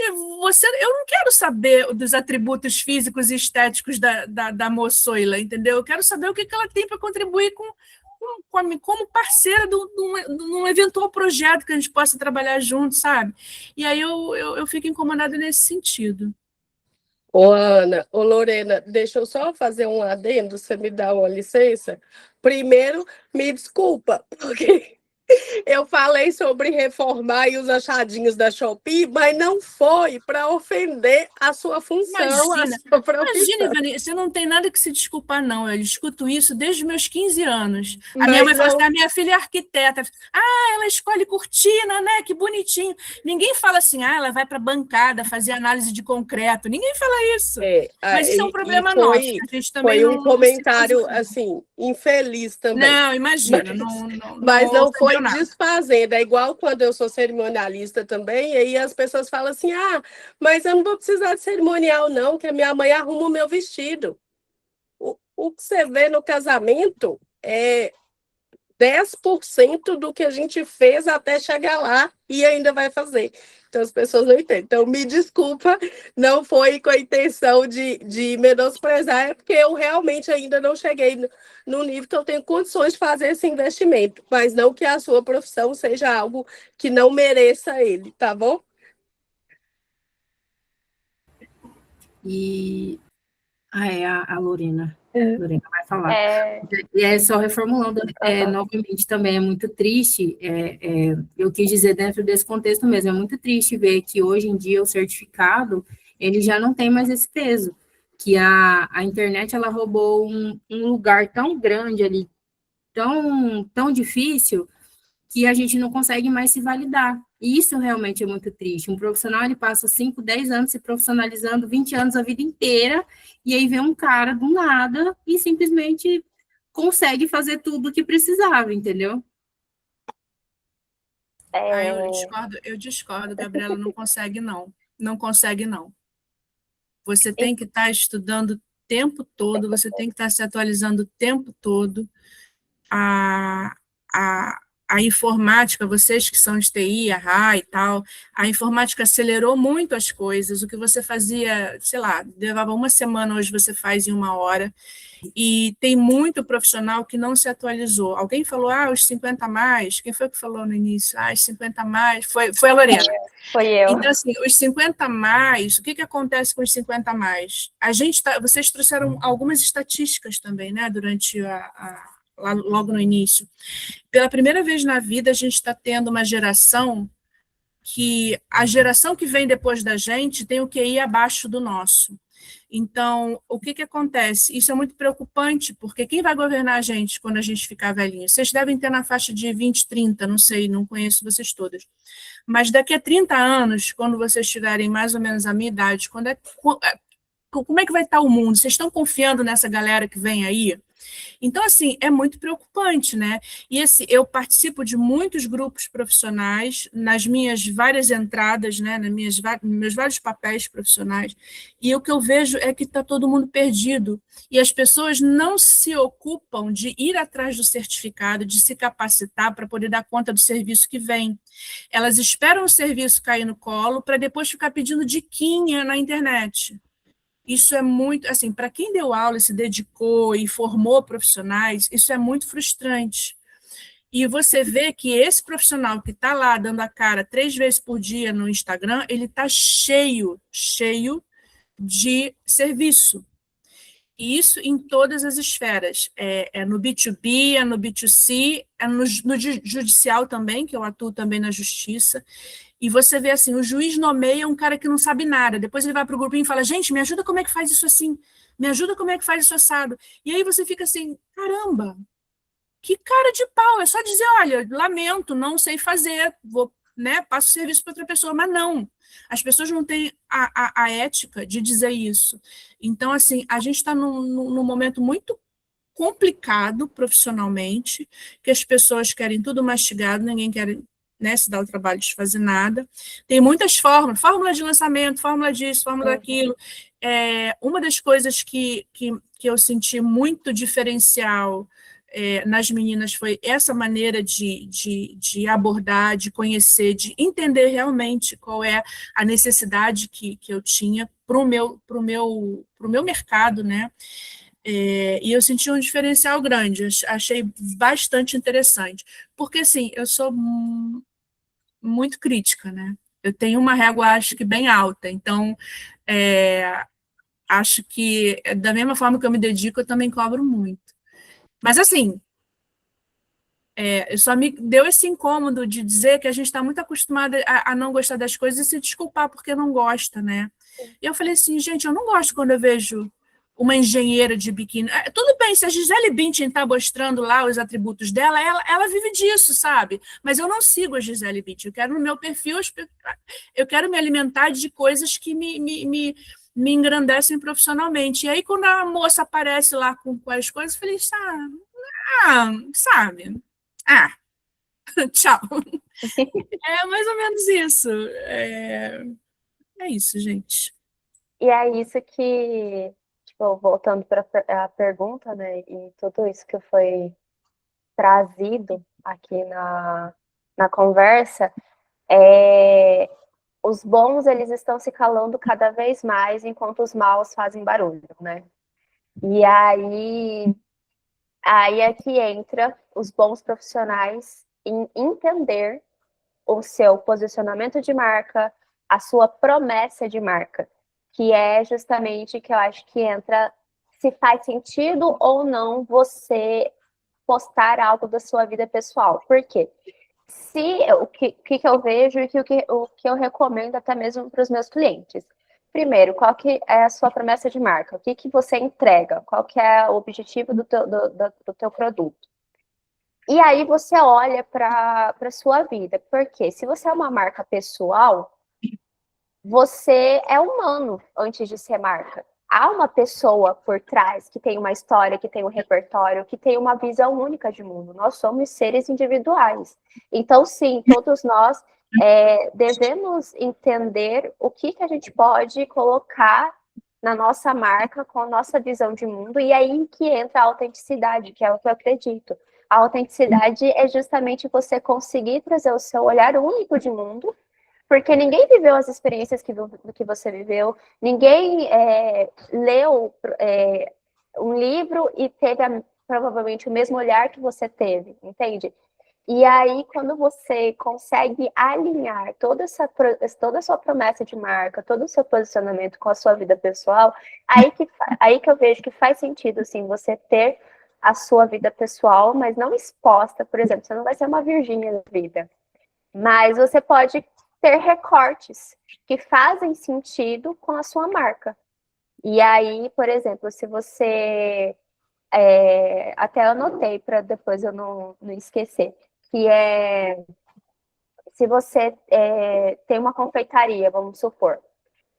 eu não quero saber dos atributos físicos e estéticos da moçoila, entendeu? Eu quero saber o que ela tem para contribuir como parceira de um eventual projeto que a gente possa trabalhar junto, sabe? E aí eu fico incomodada nesse sentido. Ô, Ana, ô, Lorena, deixa eu só fazer um adendo, você me dá uma licença? Primeiro, me desculpa, porque eu falei sobre reformar e os achadinhos da Shopee, mas não foi para ofender a sua função, a sua profissão. Imagina, Ivani, você não tem nada que se desculpar, não. Eu escuto isso desde os meus 15 anos. A Mas minha mãe fala não- assim, a minha filha é arquiteta. Ela escolhe cortina, né? Que bonitinho. Ninguém fala assim, ela vai para a bancada fazer análise de concreto. Ninguém fala isso. Mas isso é um problema nosso. A gente também foi um não se comentário, posiciona. assim, infeliz também. Não, imagina. Mas não foi ofendeu nada. desfazendo. É igual quando eu sou cerimonialista também, e aí as pessoas falam assim, mas eu não vou precisar de cerimonial não, que a minha mãe arruma o meu vestido. O que você vê no casamento é 10% do que a gente fez até chegar lá e ainda vai fazer. Então, as pessoas não entendem. Então, me desculpa, não foi com a intenção de menosprezar, é porque eu realmente ainda não cheguei no nível que eu tenho condições de fazer esse investimento, mas não que a sua profissão seja algo que não mereça ele, tá bom? E a Lorena. Lorena vai falar. Só reformulando novamente também, é muito triste, eu quis dizer dentro desse contexto mesmo, é muito triste ver que hoje em dia o certificado, ele já não tem mais esse peso, que a internet, ela roubou um lugar tão grande ali, tão difícil, que a gente não consegue mais se validar. E isso realmente é muito triste. Um profissional, ele passa 5, 10 anos se profissionalizando, 20 anos a vida inteira, e aí vem um cara do nada e simplesmente consegue fazer tudo o que precisava, entendeu? Eu discordo, Gabriela, não consegue não. Não consegue não. Você tem que estar estudando o tempo todo, você tem que estar se atualizando o tempo todo. A informática, vocês que são de TI, a RA e tal, a informática acelerou muito as coisas. O que você fazia, sei lá, levava uma semana, hoje você faz em 1 hora. E tem muito profissional que não se atualizou. Alguém falou, os 50 a mais? Quem foi que falou no início? Os 50 a mais? Foi a Lorena. Foi eu. Então, assim, os 50 a mais, o que acontece com os 50 a mais? Vocês trouxeram algumas estatísticas também, né, durante lá logo no início. Pela primeira vez na vida, a gente está tendo uma geração que a geração que vem depois da gente tem o QI abaixo do nosso. Então, o que acontece? Isso é muito preocupante, porque quem vai governar a gente quando a gente ficar velhinho? Vocês devem ter na faixa de 20, 30, não sei, não conheço vocês todas. Mas daqui a 30 anos, quando vocês tiverem mais ou menos a minha idade, como é que vai estar o mundo? Vocês estão confiando nessa galera que vem aí? Então, assim, é muito preocupante, né? E eu participo de muitos grupos profissionais, nas minhas várias entradas, né? Nos meus vários papéis profissionais, e o que eu vejo é que está todo mundo perdido. E as pessoas não se ocupam de ir atrás do certificado, de se capacitar para poder dar conta do serviço que vem. Elas esperam o serviço cair no colo para depois ficar pedindo diquinha na internet. Isso é muito, assim, para quem deu aula e se dedicou e formou profissionais, isso é muito frustrante. E você vê que esse profissional que está lá dando a cara 3 vezes por dia no Instagram, ele está cheio de serviço. E isso em todas as esferas. É no B2B, é no B2C, é no judicial também, que eu atuo também na justiça. E você vê assim, o juiz nomeia um cara que não sabe nada. Depois ele vai para o grupinho e fala, gente, me ajuda como é que faz isso assim. Me ajuda como é que faz isso assado. E aí você fica assim, caramba, que cara de pau. É só dizer, olha, lamento, não sei fazer, vou, né, passo o serviço para outra pessoa. Mas não. As pessoas não têm a ética de dizer isso. Então, assim, a gente está num momento muito complicado profissionalmente, que as pessoas querem tudo mastigado, ninguém quer, né, se dar o trabalho de fazer nada. Tem muitas fórmulas, fórmula de lançamento, fórmula disso, fórmula daquilo. Uma das coisas que eu senti muito diferencial nas meninas foi essa maneira de abordar, de conhecer, de entender realmente qual é a necessidade que eu tinha para o meu mercado, né? E eu senti um diferencial grande, achei bastante interessante, porque assim, eu sou muito crítica, né? Eu tenho uma régua, acho que bem alta, então acho que da mesma forma que eu me dedico, eu também cobro muito. Mas assim, só me deu esse incômodo de dizer que a gente está muito acostumada a não gostar das coisas e se desculpar porque não gosta, né? E eu falei assim, gente, eu não gosto quando eu vejo uma engenheira de biquíni. Tudo bem, se a Gisele Bündchen está mostrando lá os atributos dela, ela vive disso, sabe? Mas eu não sigo a Gisele Bündchen. Eu quero no meu perfil, eu quero me alimentar de coisas que me engrandecem profissionalmente. E aí, quando a moça aparece lá com as coisas, eu falei, sabe? Tchau. É mais ou menos isso. É isso, gente. E é isso que, tipo, voltando para a pergunta, né, e tudo isso que foi trazido aqui na conversa, os bons, eles estão se calando cada vez mais, enquanto os maus fazem barulho, né? E aí é que entra os bons profissionais em entender o seu posicionamento de marca, a sua promessa de marca, que é justamente que eu acho que entra se faz sentido ou não você postar algo da sua vida pessoal. Por quê? O que eu vejo e o que eu recomendo até mesmo para os meus clientes. Primeiro, qual que é a sua promessa de marca? O que você entrega? Qual que é o objetivo do teu produto? E aí você olha para a sua vida, porque se você é uma marca pessoal, você é humano antes de ser marca. Há uma pessoa por trás que tem uma história, que tem um repertório, que tem uma visão única de mundo. Nós somos seres individuais. Então, sim, todos nós devemos entender o que a gente pode colocar na nossa marca com a nossa visão de mundo, e aí que entra a autenticidade, que é o que eu acredito. A autenticidade é justamente você conseguir trazer o seu olhar único de mundo, porque ninguém viveu as experiências que você viveu, ninguém leu um livro e teve provavelmente o mesmo olhar que você teve, entende? E aí, quando você consegue alinhar toda a sua promessa de marca, todo o seu posicionamento com a sua vida pessoal, aí que eu vejo que faz sentido, assim, você ter a sua vida pessoal, mas não exposta. Por exemplo, você não vai ser uma Virgínia da vida, mas você pode ter recortes que fazem sentido com a sua marca. E aí, por exemplo, se você... até anotei para depois eu não esquecer, que se você tem uma confeitaria, vamos supor,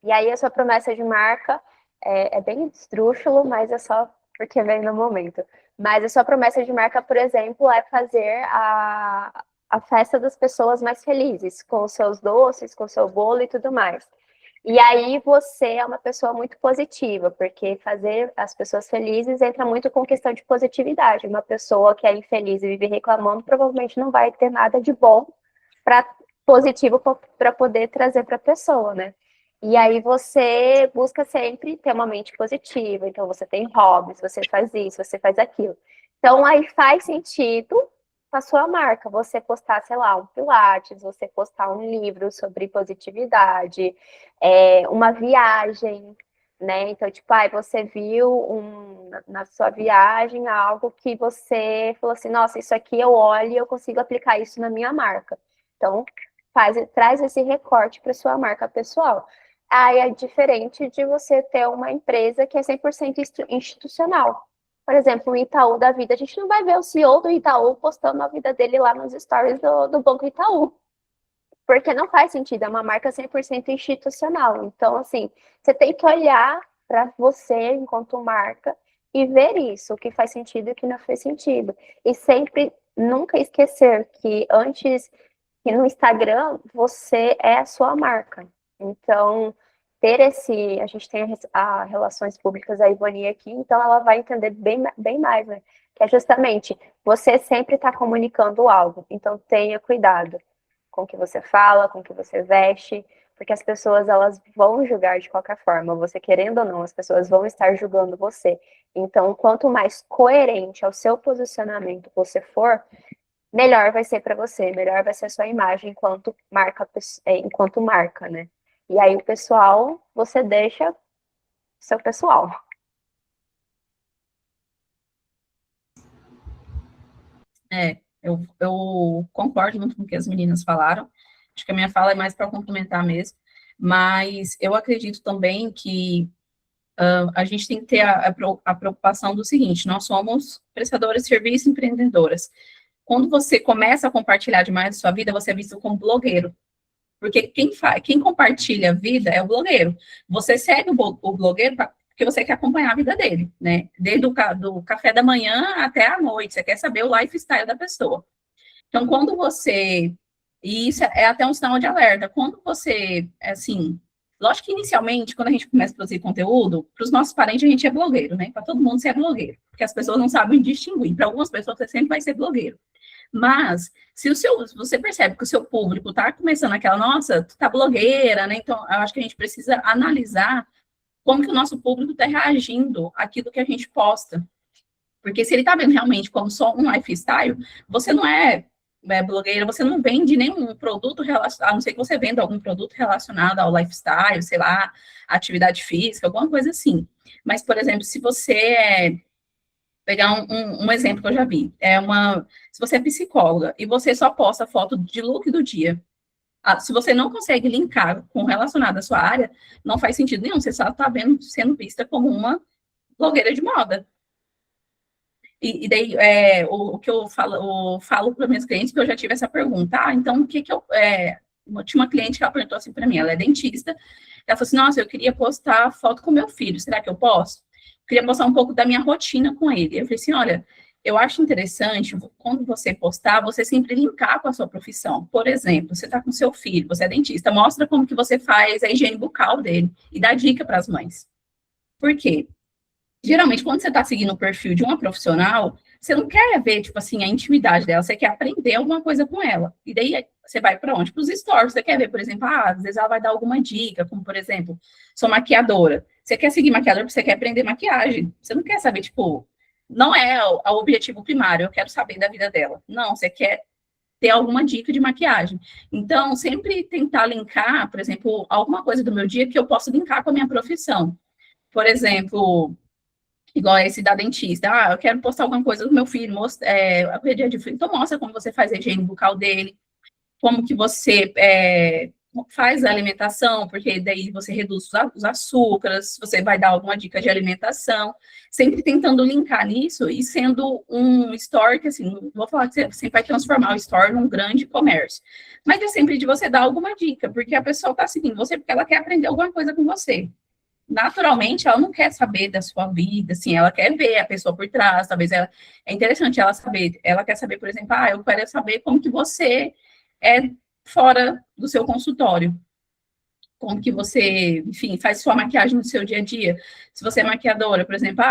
e aí a sua promessa de marca é bem esdrúxulo, mas é só porque vem no momento. Mas a sua promessa de marca, por exemplo, é fazer a festa das pessoas mais felizes, com os seus doces, com o seu bolo e tudo mais. E aí você é uma pessoa muito positiva, porque fazer as pessoas felizes entra muito com questão de positividade. Uma pessoa que é infeliz e vive reclamando provavelmente não vai ter nada de bom positivo para poder trazer para a pessoa, né? E aí você busca sempre ter uma mente positiva, então você tem hobbies, você faz isso, você faz aquilo. Então aí faz sentido a sua marca, você postar, sei lá, um pilates, você postar um livro sobre positividade, uma viagem, né? Então, tipo, você viu na sua viagem algo que você falou assim, nossa, isso aqui eu olho e eu consigo aplicar isso na minha marca. Então, traz esse recorte para sua marca pessoal. Aí é diferente de você ter uma empresa que é 100% institucional. Por exemplo, o Itaú da vida, a gente não vai ver o CEO do Itaú postando a vida dele lá nos stories do Banco Itaú. Porque não faz sentido, é uma marca 100% institucional. Então, assim, você tem que olhar para você enquanto marca e ver isso, o que faz sentido e o que não faz sentido. E sempre, nunca esquecer que antes, que no Instagram, você é a sua marca. Então, a gente tem a relações públicas, a Ivani aqui, então ela vai entender bem mais, né? Que é justamente, você sempre está comunicando algo, então tenha cuidado com o que você fala, com o que você veste, porque as pessoas, elas vão julgar de qualquer forma, você querendo ou não, as pessoas vão estar julgando você. Então, quanto mais coerente ao seu posicionamento você for, melhor vai ser para você, melhor vai ser a sua imagem enquanto marca, né? E aí o pessoal, você deixa seu pessoal. Eu concordo muito com o que as meninas falaram. Acho que a minha fala é mais para complementar mesmo. Mas eu acredito também que a gente tem que ter a preocupação do seguinte: nós somos prestadores de serviço e empreendedoras. Quando você começa a compartilhar demais a sua vida, você é visto como blogueiro. Porque quem compartilha a vida é o blogueiro. Você segue o blogueiro porque você quer acompanhar a vida dele, né? Desde do café da manhã até a noite. Você quer saber o lifestyle da pessoa. Então, quando você... E isso é até um sinal de alerta. Quando você, assim... Lógico que, inicialmente, quando a gente começa a produzir conteúdo, para os nossos parentes, a gente é blogueiro, né? Para todo mundo, você é blogueiro. Porque as pessoas não sabem distinguir. Para algumas pessoas, você sempre vai ser blogueiro. Mas, se você percebe que o seu público está começando aquela, nossa, tu tá blogueira, né? Então, eu acho que a gente precisa analisar como que o nosso público está reagindo àquilo que a gente posta. Porque se ele está vendo realmente como só um lifestyle, você não é blogueira, você não vende nenhum produto relacionado, a não ser que você venda algum produto relacionado ao lifestyle, sei lá, atividade física, alguma coisa assim. Mas, por exemplo, se você pegar um exemplo que eu já vi, se você é psicóloga e você só posta foto de look do dia, se você não consegue linkar com relacionado à sua área, não faz sentido nenhum, você só está sendo vista como uma blogueira de moda. E daí, o que eu falo para meus clientes, que eu já tive essa pergunta, então, o que eu... tinha uma cliente que ela perguntou assim para mim, ela é dentista, ela falou assim, nossa, eu queria postar foto com meu filho, será que eu posso? Eu queria postar um pouco da minha rotina com ele. Eu falei assim, olha, eu acho interessante, quando você postar, você sempre linkar com a sua profissão. Por exemplo, você está com seu filho, você é dentista, mostra como que você faz a higiene bucal dele e dá dica para as mães. Por quê? Geralmente, quando você está seguindo o perfil de uma profissional, você não quer ver, tipo assim, a intimidade dela, você quer aprender alguma coisa com ela. E daí, você vai para onde? Para os stories. Você quer ver, por exemplo, às vezes ela vai dar alguma dica, como, por exemplo, sou maquiadora. Você quer seguir maquiadora porque você quer aprender maquiagem. Você não quer saber, tipo, não é o objetivo primário, eu quero saber da vida dela. Não, você quer ter alguma dica de maquiagem. Então, sempre tentar linkar, por exemplo, alguma coisa do meu dia que eu posso linkar com a minha profissão. Por exemplo... igual esse da dentista, eu quero postar alguma coisa do meu filho, então mostra como você faz a higiene bucal dele, como que você faz a alimentação, porque daí você reduz os açúcares, você vai dar alguma dica de alimentação, sempre tentando linkar nisso e sendo um store que, assim, não vou falar que você sempre vai transformar o store num grande comércio, mas é sempre de você dar alguma dica, porque a pessoa está seguindo você porque ela quer aprender alguma coisa com você. Naturalmente, ela não quer saber da sua vida, assim, ela quer ver a pessoa por trás, talvez é interessante ela saber, ela quer saber, por exemplo, eu quero saber como que você é fora do seu consultório, como que você, enfim, faz sua maquiagem no seu dia a dia. Se você é maquiadora, por exemplo,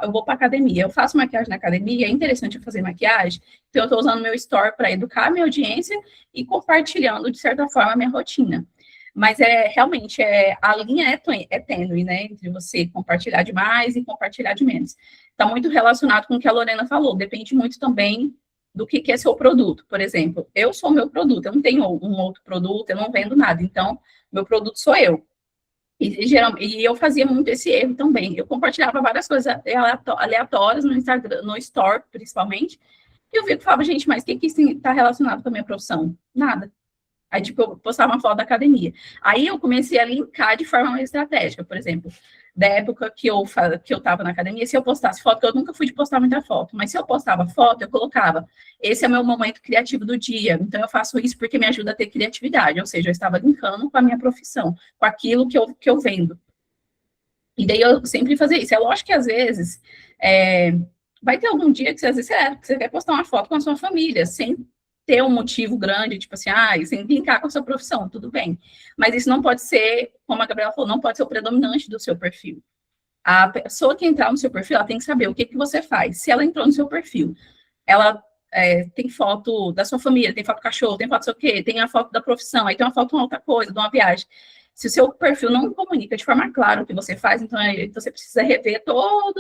eu vou para academia, eu faço maquiagem na academia, é interessante eu fazer maquiagem, então eu estou usando meu store para educar a minha audiência e compartilhando, de certa forma, a minha rotina. Mas realmente a linha é tênue, né? Entre você compartilhar demais e compartilhar de menos. Está muito relacionado com o que a Lorena falou. Depende muito também do que é seu produto. Por exemplo, eu sou meu produto, eu não tenho um outro produto, eu não vendo nada. Então, meu produto sou eu. E eu fazia muito esse erro também. Eu compartilhava várias coisas aleatórias no Instagram, no Store, principalmente. E eu vi que falava, gente, mas o que isso está relacionado com a minha profissão? Nada. Aí, tipo, eu postava uma foto da academia. Aí eu comecei a linkar de forma mais estratégica. Por exemplo, da época que eu estava na academia, se eu postasse foto, eu nunca fui de postar muita foto, mas se eu postava foto, eu colocava, esse é meu momento criativo do dia, então eu faço isso porque me ajuda a ter criatividade, ou seja, eu estava linkando com a minha profissão, com aquilo que eu vendo. E daí eu sempre fazia isso. É lógico que às vezes vai ter algum dia que às vezes você quer postar uma foto com a sua família, sem ter um motivo grande, tipo assim, sem linkar com a sua profissão, tudo bem. Mas isso não pode ser, como a Gabriela falou, não pode ser o predominante do seu perfil. A pessoa que entrar no seu perfil, ela tem que saber o que você faz. Se ela entrou no seu perfil, ela tem foto da sua família, tem foto do cachorro, tem foto do sei o quê, tem a foto da profissão, aí tem uma foto de uma outra coisa, de uma viagem. Se o seu perfil não comunica de forma clara o que você faz, então você precisa rever qual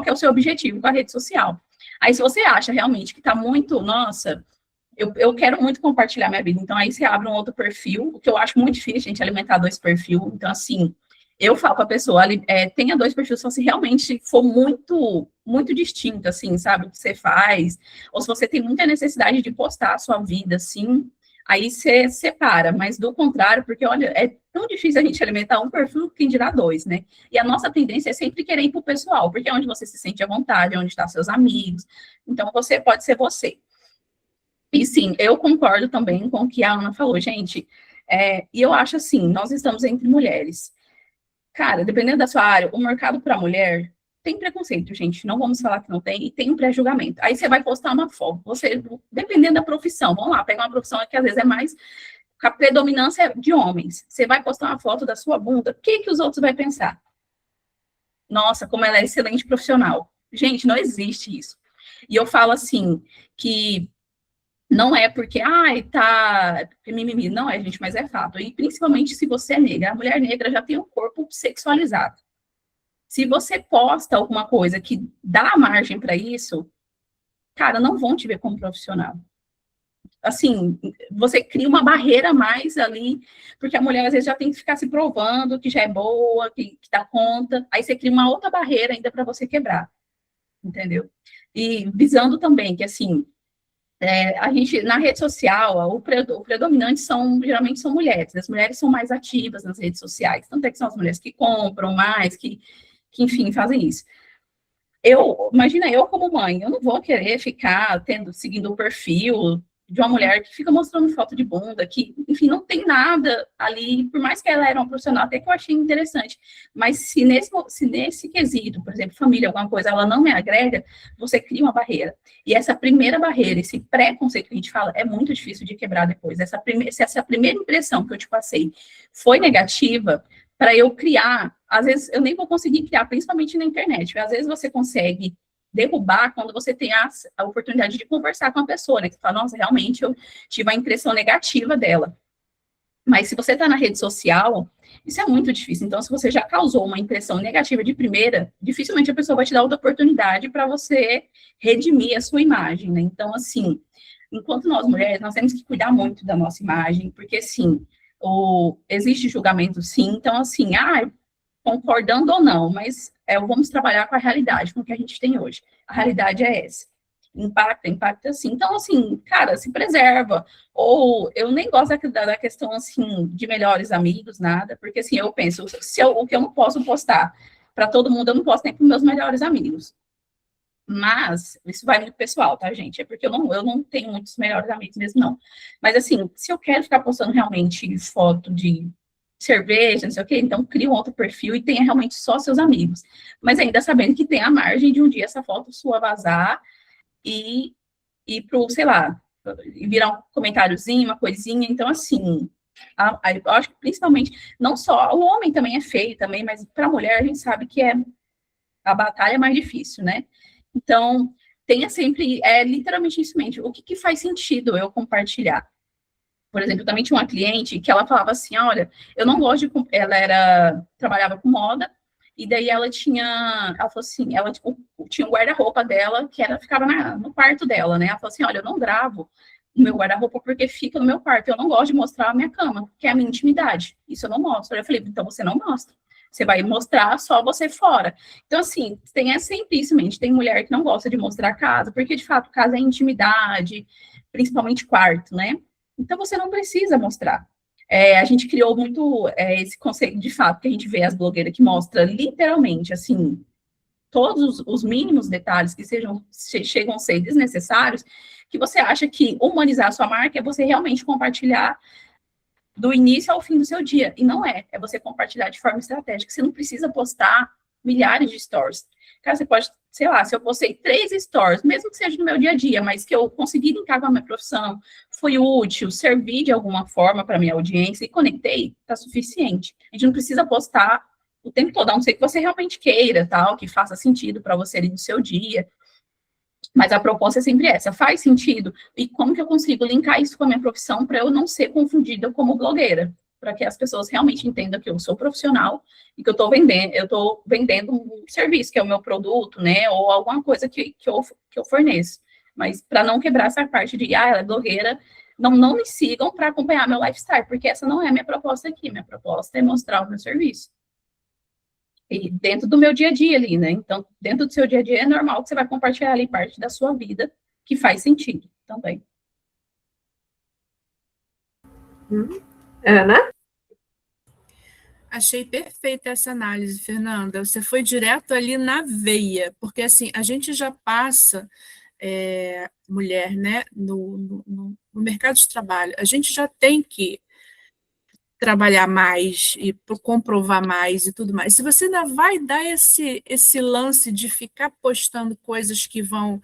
que é o seu objetivo com a rede social. Aí, se você acha realmente que está muito, nossa, eu quero muito compartilhar minha vida, então aí você abre um outro perfil, o que eu acho muito difícil, gente, alimentar 2 perfis. Então, assim, eu falo para a pessoa, tenha 2 perfis só se realmente for muito, muito distinto, assim, sabe, o que você faz, ou se você tem muita necessidade de postar a sua vida, assim, aí você separa, mas do contrário, porque, olha, é tão difícil a gente alimentar um perfil, quem dirá 2, né? E a nossa tendência é sempre querer ir para o pessoal, porque é onde você se sente à vontade, é onde estão seus amigos, então você pode ser você. E sim, eu concordo também com o que a Ana falou, gente, e eu acho assim, nós estamos entre mulheres. Cara, dependendo da sua área, o mercado para mulher tem preconceito, gente, não vamos falar que não tem, e tem um pré-julgamento. Aí você vai postar uma foto, dependendo da profissão, vamos lá, pega uma profissão que às vezes é mais, com a predominância de homens, você vai postar uma foto da sua bunda, o que os outros vão pensar? Nossa, como ela é excelente profissional. Gente, não existe isso. E eu falo assim, que não é porque, mimimi, não é, gente, mas é fato. E principalmente se você é negra, a mulher negra já tem um corpo sexualizado. Se você posta alguma coisa que dá margem para isso, cara, não vão te ver como profissional. Assim, você cria uma barreira a mais ali, porque a mulher às vezes já tem que ficar se provando que já é boa, que dá conta, aí você cria uma outra barreira ainda para você quebrar, entendeu? E visando também que, assim, a gente, na rede social, o predominante geralmente são mulheres. As mulheres são mais ativas nas redes sociais. Tanto é que são as mulheres que compram mais, que enfim, fazem isso. Imagina eu como mãe, eu não vou querer ficar seguindo o perfil de uma mulher que fica mostrando foto de bunda, que, enfim, não tem nada ali, por mais que ela era uma profissional, até que eu achei interessante, mas se nesse quesito, por exemplo, família, alguma coisa, ela não me agrega, você cria uma barreira. E essa primeira barreira, esse preconceito que a gente fala, é muito difícil de quebrar depois. Se essa primeira impressão que eu te passei foi negativa, para eu criar, às vezes eu nem vou conseguir criar, principalmente na internet, às vezes você consegue derrubar quando você tem a oportunidade de conversar com a pessoa, né? Que fala, nossa, realmente eu tive a impressão negativa dela. Mas se você está na rede social, isso é muito difícil. Então, se você já causou uma impressão negativa de primeira, dificilmente a pessoa vai te dar outra oportunidade para você redimir a sua imagem, né? Então, assim, enquanto nós mulheres, nós temos que cuidar muito da nossa imagem, porque, assim, existe julgamento, sim. Então, assim, concordando ou não, mas vamos trabalhar com a realidade, com o que a gente tem hoje. A realidade é essa. Impacta sim. Então, assim, cara, se preserva. Ou eu nem gosto da questão, assim, de melhores amigos, nada, porque, assim, eu penso, o que eu não posso postar para todo mundo, eu não posso nem para meus melhores amigos. Mas, isso vai muito pessoal, tá, gente? É porque eu não tenho muitos melhores amigos mesmo, não. Mas, assim, se eu quero ficar postando realmente foto de cerveja, não sei o quê, então cria um outro perfil e tenha realmente só seus amigos. Mas ainda sabendo que tem a margem de um dia essa foto sua vazar e pro, sei lá, virar um comentáriozinho, uma coisinha. Então, assim, eu acho que principalmente, não só, o homem também é feio também, mas para a mulher a gente sabe que a batalha é mais difícil, né? Então, tenha sempre, literalmente isso mesmo, o que faz sentido eu compartilhar. Por exemplo, eu também tinha uma cliente que ela falava assim, olha, eu não gosto de... Ela trabalhava com moda, e daí ela falou assim, ela tipo, tinha um guarda-roupa dela, que ficava no quarto dela, né? Ela falou assim, olha, eu não gravo no meu guarda-roupa porque fica no meu quarto. Eu não gosto de mostrar a minha cama, que é a minha intimidade. Isso eu não mostro. Aí eu falei, então você não mostra. Você vai mostrar só você fora. Então, assim, tem sempre isso em mente. Tem mulher que não gosta de mostrar a casa, porque, de fato, casa é intimidade, principalmente quarto, né? Então, você não precisa mostrar. A gente criou muito esse conceito, de fato, que a gente vê as blogueiras que mostram literalmente, assim, todos os mínimos detalhes que chegam a ser desnecessários, que você acha que humanizar a sua marca é você realmente compartilhar do início ao fim do seu dia. E não é. É você compartilhar de forma estratégica. Você não precisa postar milhares de stories. Cara, você pode, sei lá, se eu postei 3 stories, mesmo que seja no meu dia a dia, mas que eu consegui linkar com a minha profissão, foi útil, servi de alguma forma para a minha audiência e conectei, tá suficiente. A gente não precisa postar o tempo todo, a não ser que você realmente queira, tal, que faça sentido para você ali no seu dia. Mas a proposta é sempre essa, faz sentido? E como que eu consigo linkar isso com a minha profissão para eu não ser confundida como blogueira? Para que as pessoas realmente entendam que eu sou profissional e que eu estou vendendo um serviço, que é o meu produto, né? Ou alguma coisa que eu forneço. Mas para não quebrar essa parte de, ela é blogueira, não me sigam para acompanhar meu lifestyle, porque essa não é a minha proposta aqui. Minha proposta é mostrar o meu serviço. E dentro do meu dia a dia ali, né? Então, dentro do seu dia a dia é normal que você vai compartilhar ali parte da sua vida que faz sentido também. Ana? Achei perfeita essa análise, Fernanda. Você foi direto ali na veia, porque assim, a gente já passa, mulher, né, no mercado de trabalho, a gente já tem que trabalhar mais e comprovar mais e tudo mais. Se você ainda vai dar esse lance de ficar postando coisas que vão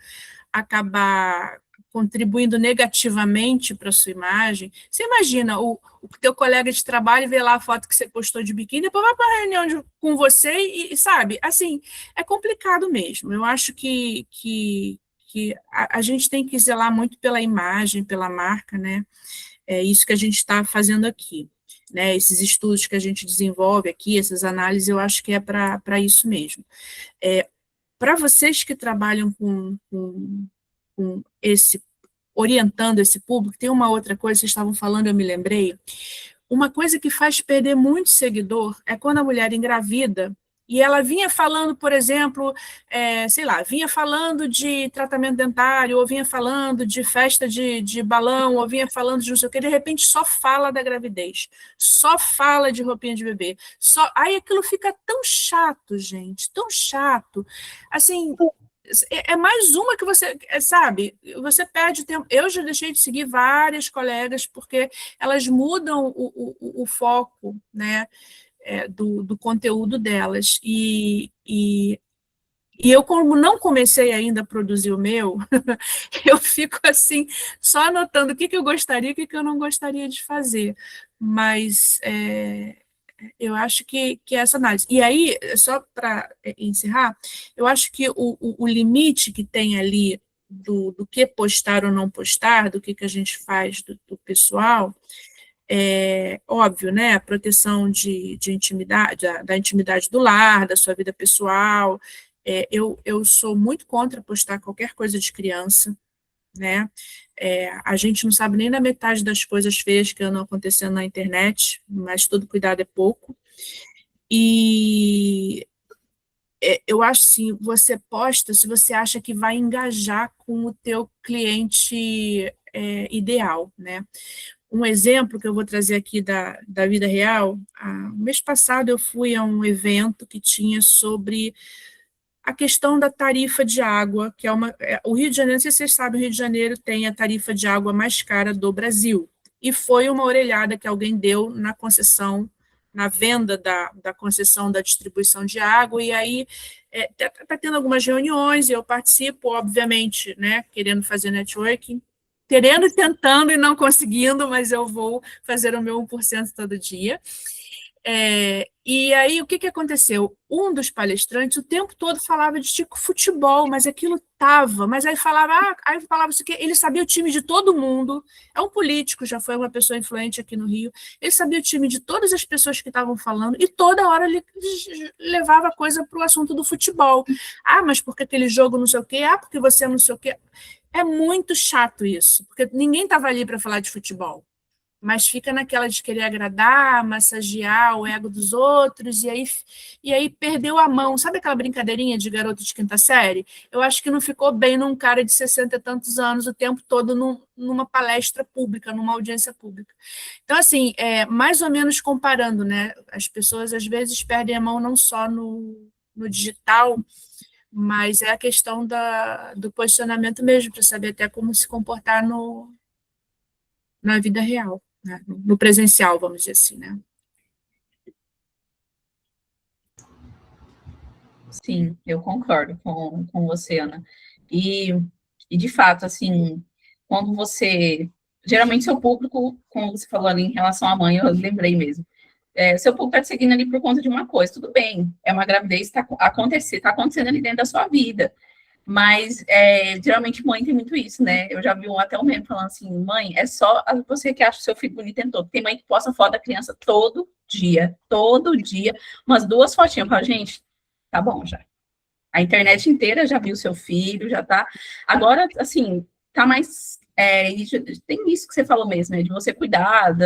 acabar contribuindo negativamente para a sua imagem, você imagina o teu colega de trabalho vê lá a foto que você postou de biquíni, depois vai para a reunião com você e sabe, assim, é complicado mesmo. Eu acho que a gente tem que zelar muito pela imagem, pela marca, né? É isso que a gente está fazendo aqui. Né, esses estudos que a gente desenvolve aqui, essas análises, eu acho que é para isso mesmo. Para vocês que trabalham com orientando esse público, tem uma outra coisa, vocês estavam falando, eu me lembrei, uma coisa que faz perder muito seguidor é quando a mulher engravida e ela vinha falando, por exemplo, vinha falando de tratamento dentário, ou vinha falando de festa de balão, ou vinha falando de não sei o que, de repente só fala da gravidez, só fala de roupinha de bebê, aí aquilo fica tão chato, gente, tão chato, assim, é mais uma que você, sabe, você perde tempo. Eu já deixei de seguir várias colegas, porque elas mudam o foco, né, do conteúdo delas. E eu, como não comecei ainda a produzir o meu, eu fico assim, só anotando o que eu gostaria e o que eu não gostaria de fazer. Mas eu acho que essa análise. E aí, só para encerrar, eu acho que o limite que tem ali do que postar ou não postar, do que a gente faz do pessoal, óbvio, né? A proteção de intimidade, da intimidade do lar, da sua vida pessoal. Eu sou muito contra postar qualquer coisa de criança, né? A gente não sabe nem da metade das coisas feias que andam acontecendo na internet, mas todo cuidado é pouco. E eu acho assim, você posta se você acha que vai engajar com o teu cliente ideal, né? Um exemplo que eu vou trazer aqui da vida real, no mês passado eu fui a um evento que tinha sobre a questão da tarifa de água, que o Rio de Janeiro, não sei se vocês sabem, o Rio de Janeiro tem a tarifa de água mais cara do Brasil, e foi uma orelhada que alguém deu na concessão, na venda da concessão da distribuição de água, e aí está tendo algumas reuniões, e eu participo, obviamente, né, querendo fazer networking, querendo, tentando e não conseguindo, mas eu vou fazer o meu 1% todo dia. E aí, o que aconteceu? Um dos palestrantes o tempo todo falava de tipo futebol, mas aquilo estava, mas aí falava isso aqui, ele sabia o time de todo mundo, é um político, já foi uma pessoa influente aqui no Rio, ele sabia o time de todas as pessoas que estavam falando, e toda hora ele levava a coisa para o assunto do futebol. Mas porque aquele jogo não sei o quê, porque você não sei o quê. É muito chato isso, porque ninguém estava ali para falar de futebol, mas fica naquela de querer agradar, massagear o ego dos outros, e aí perdeu a mão. Sabe aquela brincadeirinha de garoto de quinta série? Eu acho que não ficou bem num cara de 60 e tantos anos o tempo todo numa palestra pública, numa audiência pública. Então, assim, mais ou menos comparando, né? As pessoas às vezes perdem a mão não só no digital, mas é a questão do posicionamento mesmo, para saber até como se comportar na vida real, né? No presencial, vamos dizer assim, né? Sim, eu concordo com você, Ana. E, de fato, assim, quando você. Geralmente, seu público, como você falou ali em relação à mãe, eu lembrei mesmo. Seu público está te seguindo ali por conta de uma coisa, tudo bem, é uma gravidez, está acontecendo ali dentro da sua vida. Mas, geralmente, mãe tem muito isso, né? Eu já vi até um meme falando assim, mãe, é só você que acha o seu filho bonito em todo. Tem mãe que posta foto da criança todo dia, umas 2 fotinhas. Eu falo, gente, tá bom já. A internet inteira já viu seu filho, já tá. Agora, assim, tá mais. Tem isso que você falou mesmo, né? De você cuidar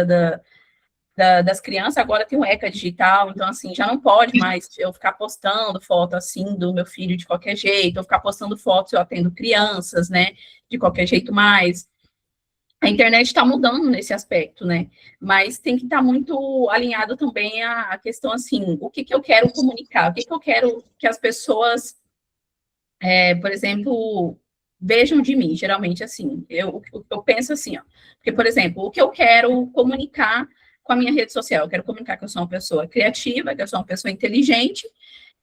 das crianças, agora tem o ECA digital, então, assim, já não pode mais eu ficar postando foto, assim, do meu filho de qualquer jeito, eu ficar postando fotos eu atendo crianças, né? De qualquer jeito mais. A internet está mudando nesse aspecto, né? Mas tem que estar muito alinhado também à questão, assim, o que eu quero comunicar, o que eu quero que as pessoas, por exemplo, vejam de mim, geralmente, assim, eu penso assim, ó, porque, por exemplo, o que eu quero comunicar com a minha rede social, eu quero comunicar que eu sou uma pessoa criativa, que eu sou uma pessoa inteligente,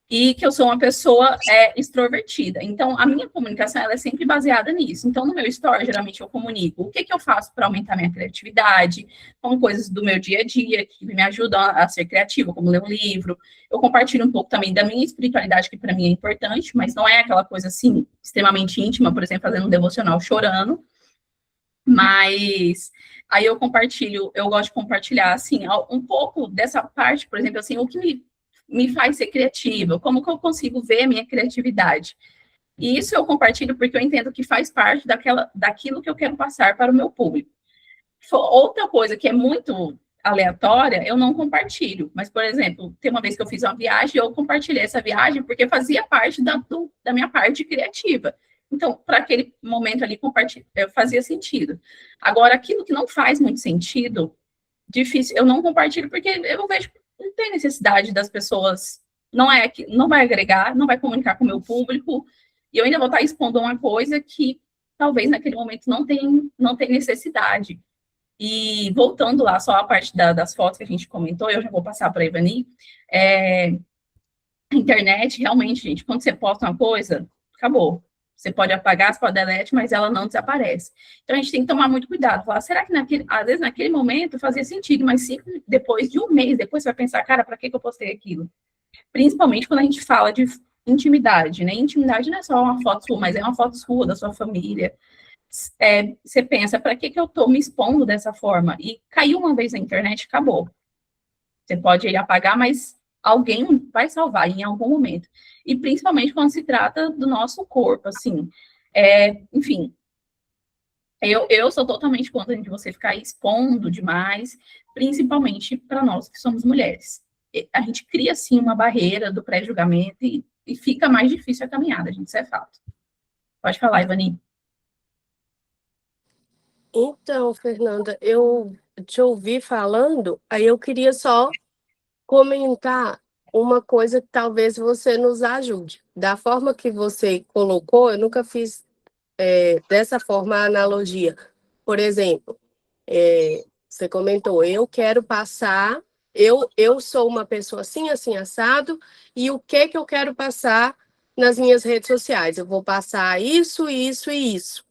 e que eu sou uma pessoa extrovertida. Então, a minha comunicação ela é sempre baseada nisso. Então, no meu story, geralmente eu comunico o que eu faço para aumentar minha criatividade, com coisas do meu dia a dia que me ajudam a ser criativa, como ler um livro. Eu compartilho um pouco também da minha espiritualidade, que para mim é importante, mas não é aquela coisa assim, extremamente íntima, por exemplo, fazendo um devocional chorando. Mas aí eu gosto de compartilhar, assim, um pouco dessa parte, por exemplo, assim, o que me faz ser criativa, como que eu consigo ver a minha criatividade. E isso eu compartilho porque eu entendo que faz parte daquilo que eu quero passar para o meu público. Outra coisa que é muito aleatória, eu não compartilho. Mas, por exemplo, tem uma vez que eu fiz uma viagem, eu compartilhei essa viagem porque fazia parte da minha parte criativa. Então, para aquele momento ali, fazia sentido. Agora, aquilo que não faz muito sentido, difícil, eu não compartilho porque eu vejo que não tem necessidade das pessoas, não vai agregar, não vai comunicar com o meu público, e eu ainda vou estar expondo uma coisa que talvez naquele momento não tem necessidade. E voltando lá, só a parte das fotos que a gente comentou, eu já vou passar para a Ivani, a internet, realmente, gente, quando você posta uma coisa, acabou. Você pode apagar, você pode delete, mas ela não desaparece. Então, a gente tem que tomar muito cuidado. Falar, será que às vezes naquele momento fazia sentido, mas depois de um mês, depois você vai pensar, cara, para que eu postei aquilo? Principalmente quando a gente fala de intimidade, né? Intimidade não é só uma foto sua, mas é uma foto sua, da sua família. Você pensa, para que eu estou me expondo dessa forma? E caiu uma vez na internet, acabou. Você pode ir apagar, mas alguém vai salvar em algum momento. E principalmente quando se trata do nosso corpo, assim. Enfim, eu sou totalmente contra de você ficar expondo demais, principalmente para nós que somos mulheres. A gente cria, assim, uma barreira do pré-julgamento e fica mais difícil a caminhada, gente, isso é fato. Pode falar, Ivani. Então, Fernanda, eu te ouvi falando, aí eu queria só comentar uma coisa que talvez você nos ajude. Da forma que você colocou, eu nunca fiz dessa forma a analogia. Por exemplo, você comentou, eu quero passar, eu sou uma pessoa assim, assim, assado, e o que eu quero passar nas minhas redes sociais? Eu vou passar isso, isso e isso.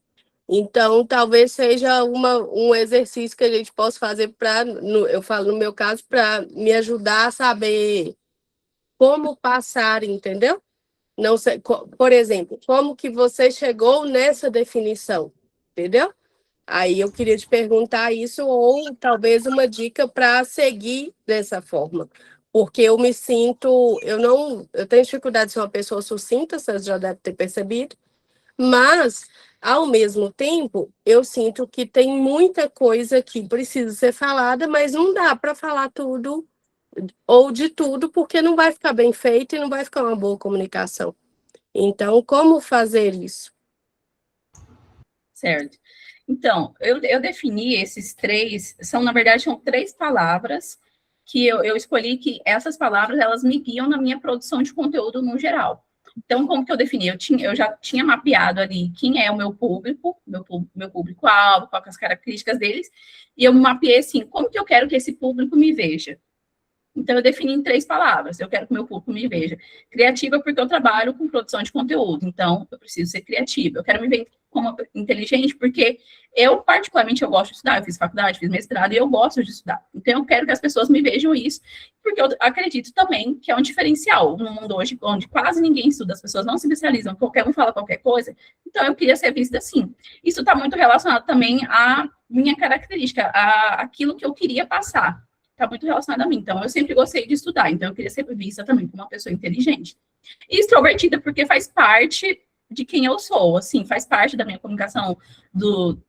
Então, talvez seja um exercício que a gente possa fazer eu falo no meu caso, para me ajudar a saber como passar, entendeu? Não sei, por exemplo, como que você chegou nessa definição, entendeu? Aí eu queria te perguntar isso, ou talvez uma dica para seguir dessa forma. Porque eu me sinto, eu tenho dificuldade de ser uma pessoa sucinta, você já deve ter percebido, Mas, ao mesmo tempo, eu sinto que tem muita coisa que precisa ser falada, mas não dá para falar tudo ou de tudo, porque não vai ficar bem feito e não vai ficar uma boa comunicação. Então, como fazer isso? Certo. Então, eu defini esses três, na verdade, são três palavras que eu escolhi que essas palavras, elas me guiam na minha produção de conteúdo no geral. Então, como que eu defini? Eu já tinha mapeado ali quem é o meu público, meu público-alvo, quais as características deles, e eu mapeei assim, como que eu quero que esse público me veja? Então, eu defini em três palavras. Eu quero que o meu público me veja. Criativa, porque eu trabalho com produção de conteúdo. Então, eu preciso ser criativa. Eu quero me ver como inteligente, porque eu, particularmente, eu gosto de estudar. Eu fiz faculdade, fiz mestrado, e eu gosto de estudar. Então, eu quero que as pessoas me vejam isso, porque eu acredito também que é um diferencial no mundo hoje, onde quase ninguém estuda, as pessoas não se especializam, qualquer um fala qualquer coisa. Então, eu queria ser vista assim. Isso está muito relacionado também à minha característica, àquilo que eu queria passar. Está muito relacionado a mim. Então, eu sempre gostei de estudar. Então, eu queria ser vista também como uma pessoa inteligente. E extrovertida, porque faz parte de quem eu sou, assim, faz parte da minha comunicação, do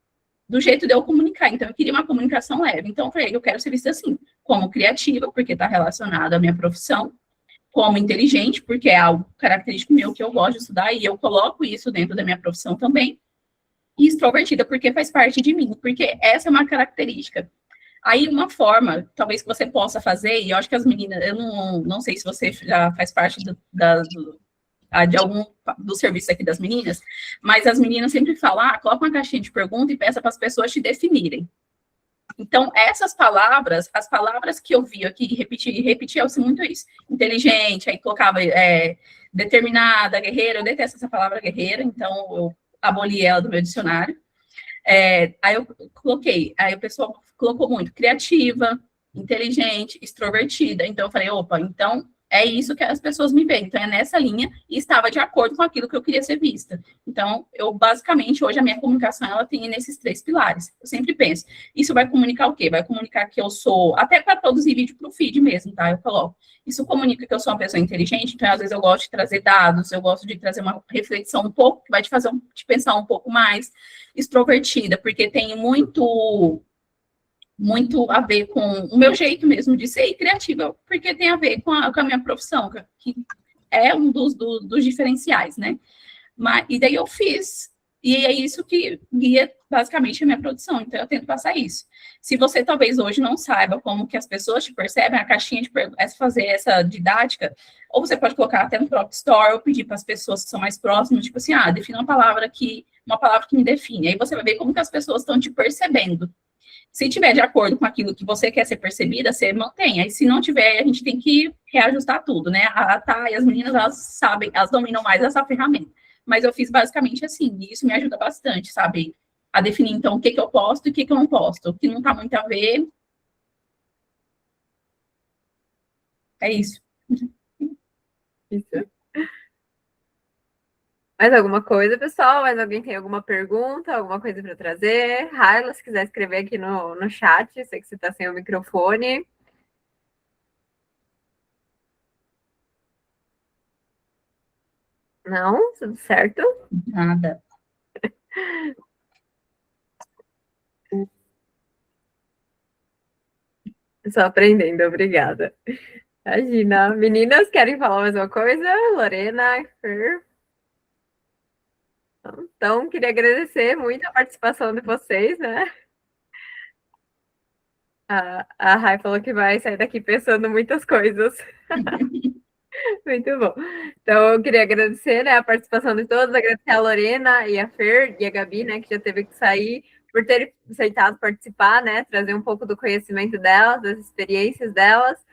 jeito de eu comunicar. Então, eu queria uma comunicação leve. Então, eu falei, eu quero ser vista assim, como criativa, porque está relacionado à minha profissão, como inteligente, porque é algo característico meu que eu gosto de estudar, e eu coloco isso dentro da minha profissão também. E extrovertida, porque faz parte de mim, porque essa é uma característica. Aí, uma forma, talvez que você possa fazer, e eu acho que as meninas, eu não sei se você já faz parte de algum do serviço aqui das meninas, mas as meninas sempre falam, coloca uma caixinha de pergunta e peça para as pessoas te definirem. Então, essas palavras, as palavras que eu vi aqui, repetia-se muito isso. Inteligente, aí colocava determinada, guerreira, eu detesto essa palavra guerreira, então eu aboli ela do meu dicionário. Aí eu coloquei, aí o pessoal colocou muito criativa, inteligente, extrovertida. Então eu falei, opa, então é isso que as pessoas me veem. Então é nessa linha e estava de acordo com aquilo que eu queria ser vista. Então, eu basicamente, hoje a minha comunicação, ela tem nesses três pilares. Eu sempre penso, isso vai comunicar o quê? Vai comunicar que eu sou, até para produzir vídeo para o feed mesmo, tá? Eu coloco. Isso comunica que eu sou uma pessoa inteligente, então às vezes eu gosto de trazer dados, eu gosto de trazer uma reflexão um pouco, que vai te fazer te pensar um pouco mais. Extrovertida, porque tem muito a ver com o meu jeito mesmo de ser, e criativa, porque tem a ver com a minha profissão, que é um dos diferenciais, né? E daí eu fiz, e é isso que guia basicamente a minha produção, então eu tento passar isso. Se você talvez hoje não saiba como que as pessoas te percebem, a caixinha de perguntas, fazer essa didática, ou você pode colocar até no próprio store, ou pedir para as pessoas que são mais próximas, tipo assim, defina uma palavra que me define, aí você vai ver como que as pessoas estão te percebendo. Se tiver de acordo com aquilo que você quer ser percebida, você mantém. Aí, se não tiver, a gente tem que reajustar tudo, né? A Thay e as meninas, elas sabem, elas dominam mais essa ferramenta. Mas eu fiz basicamente assim, e isso me ajuda bastante, sabe? A definir, então, o que eu posto e o que eu não posto. O que não tá muito a ver. É isso. Isso. Mais alguma coisa, pessoal? Mais alguém tem alguma pergunta, alguma coisa para trazer? Raila, se quiser escrever aqui no chat, sei que você está sem o microfone. Não? Tudo certo? Nada. Só aprendendo, obrigada. Imagina. Meninas, querem falar mais uma coisa? Lorena, Fer? Então, queria agradecer muito a participação de vocês, né? A Rai falou que vai sair daqui pensando muitas coisas. Muito bom. Então, eu queria agradecer, né, a participação de todos, agradecer a Lorena e a Fer e a Gabi, né, que já teve que sair, por terem aceitado participar, né, trazer um pouco do conhecimento delas, das experiências delas.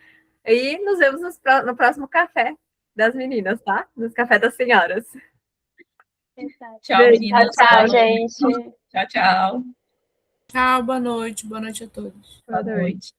E nos vemos no próximo café das meninas, tá? Nos café das senhoras. Tchau, meninas. Tchau, gente. Tchau, tchau. Tchau, boa noite a todos. Boa noite.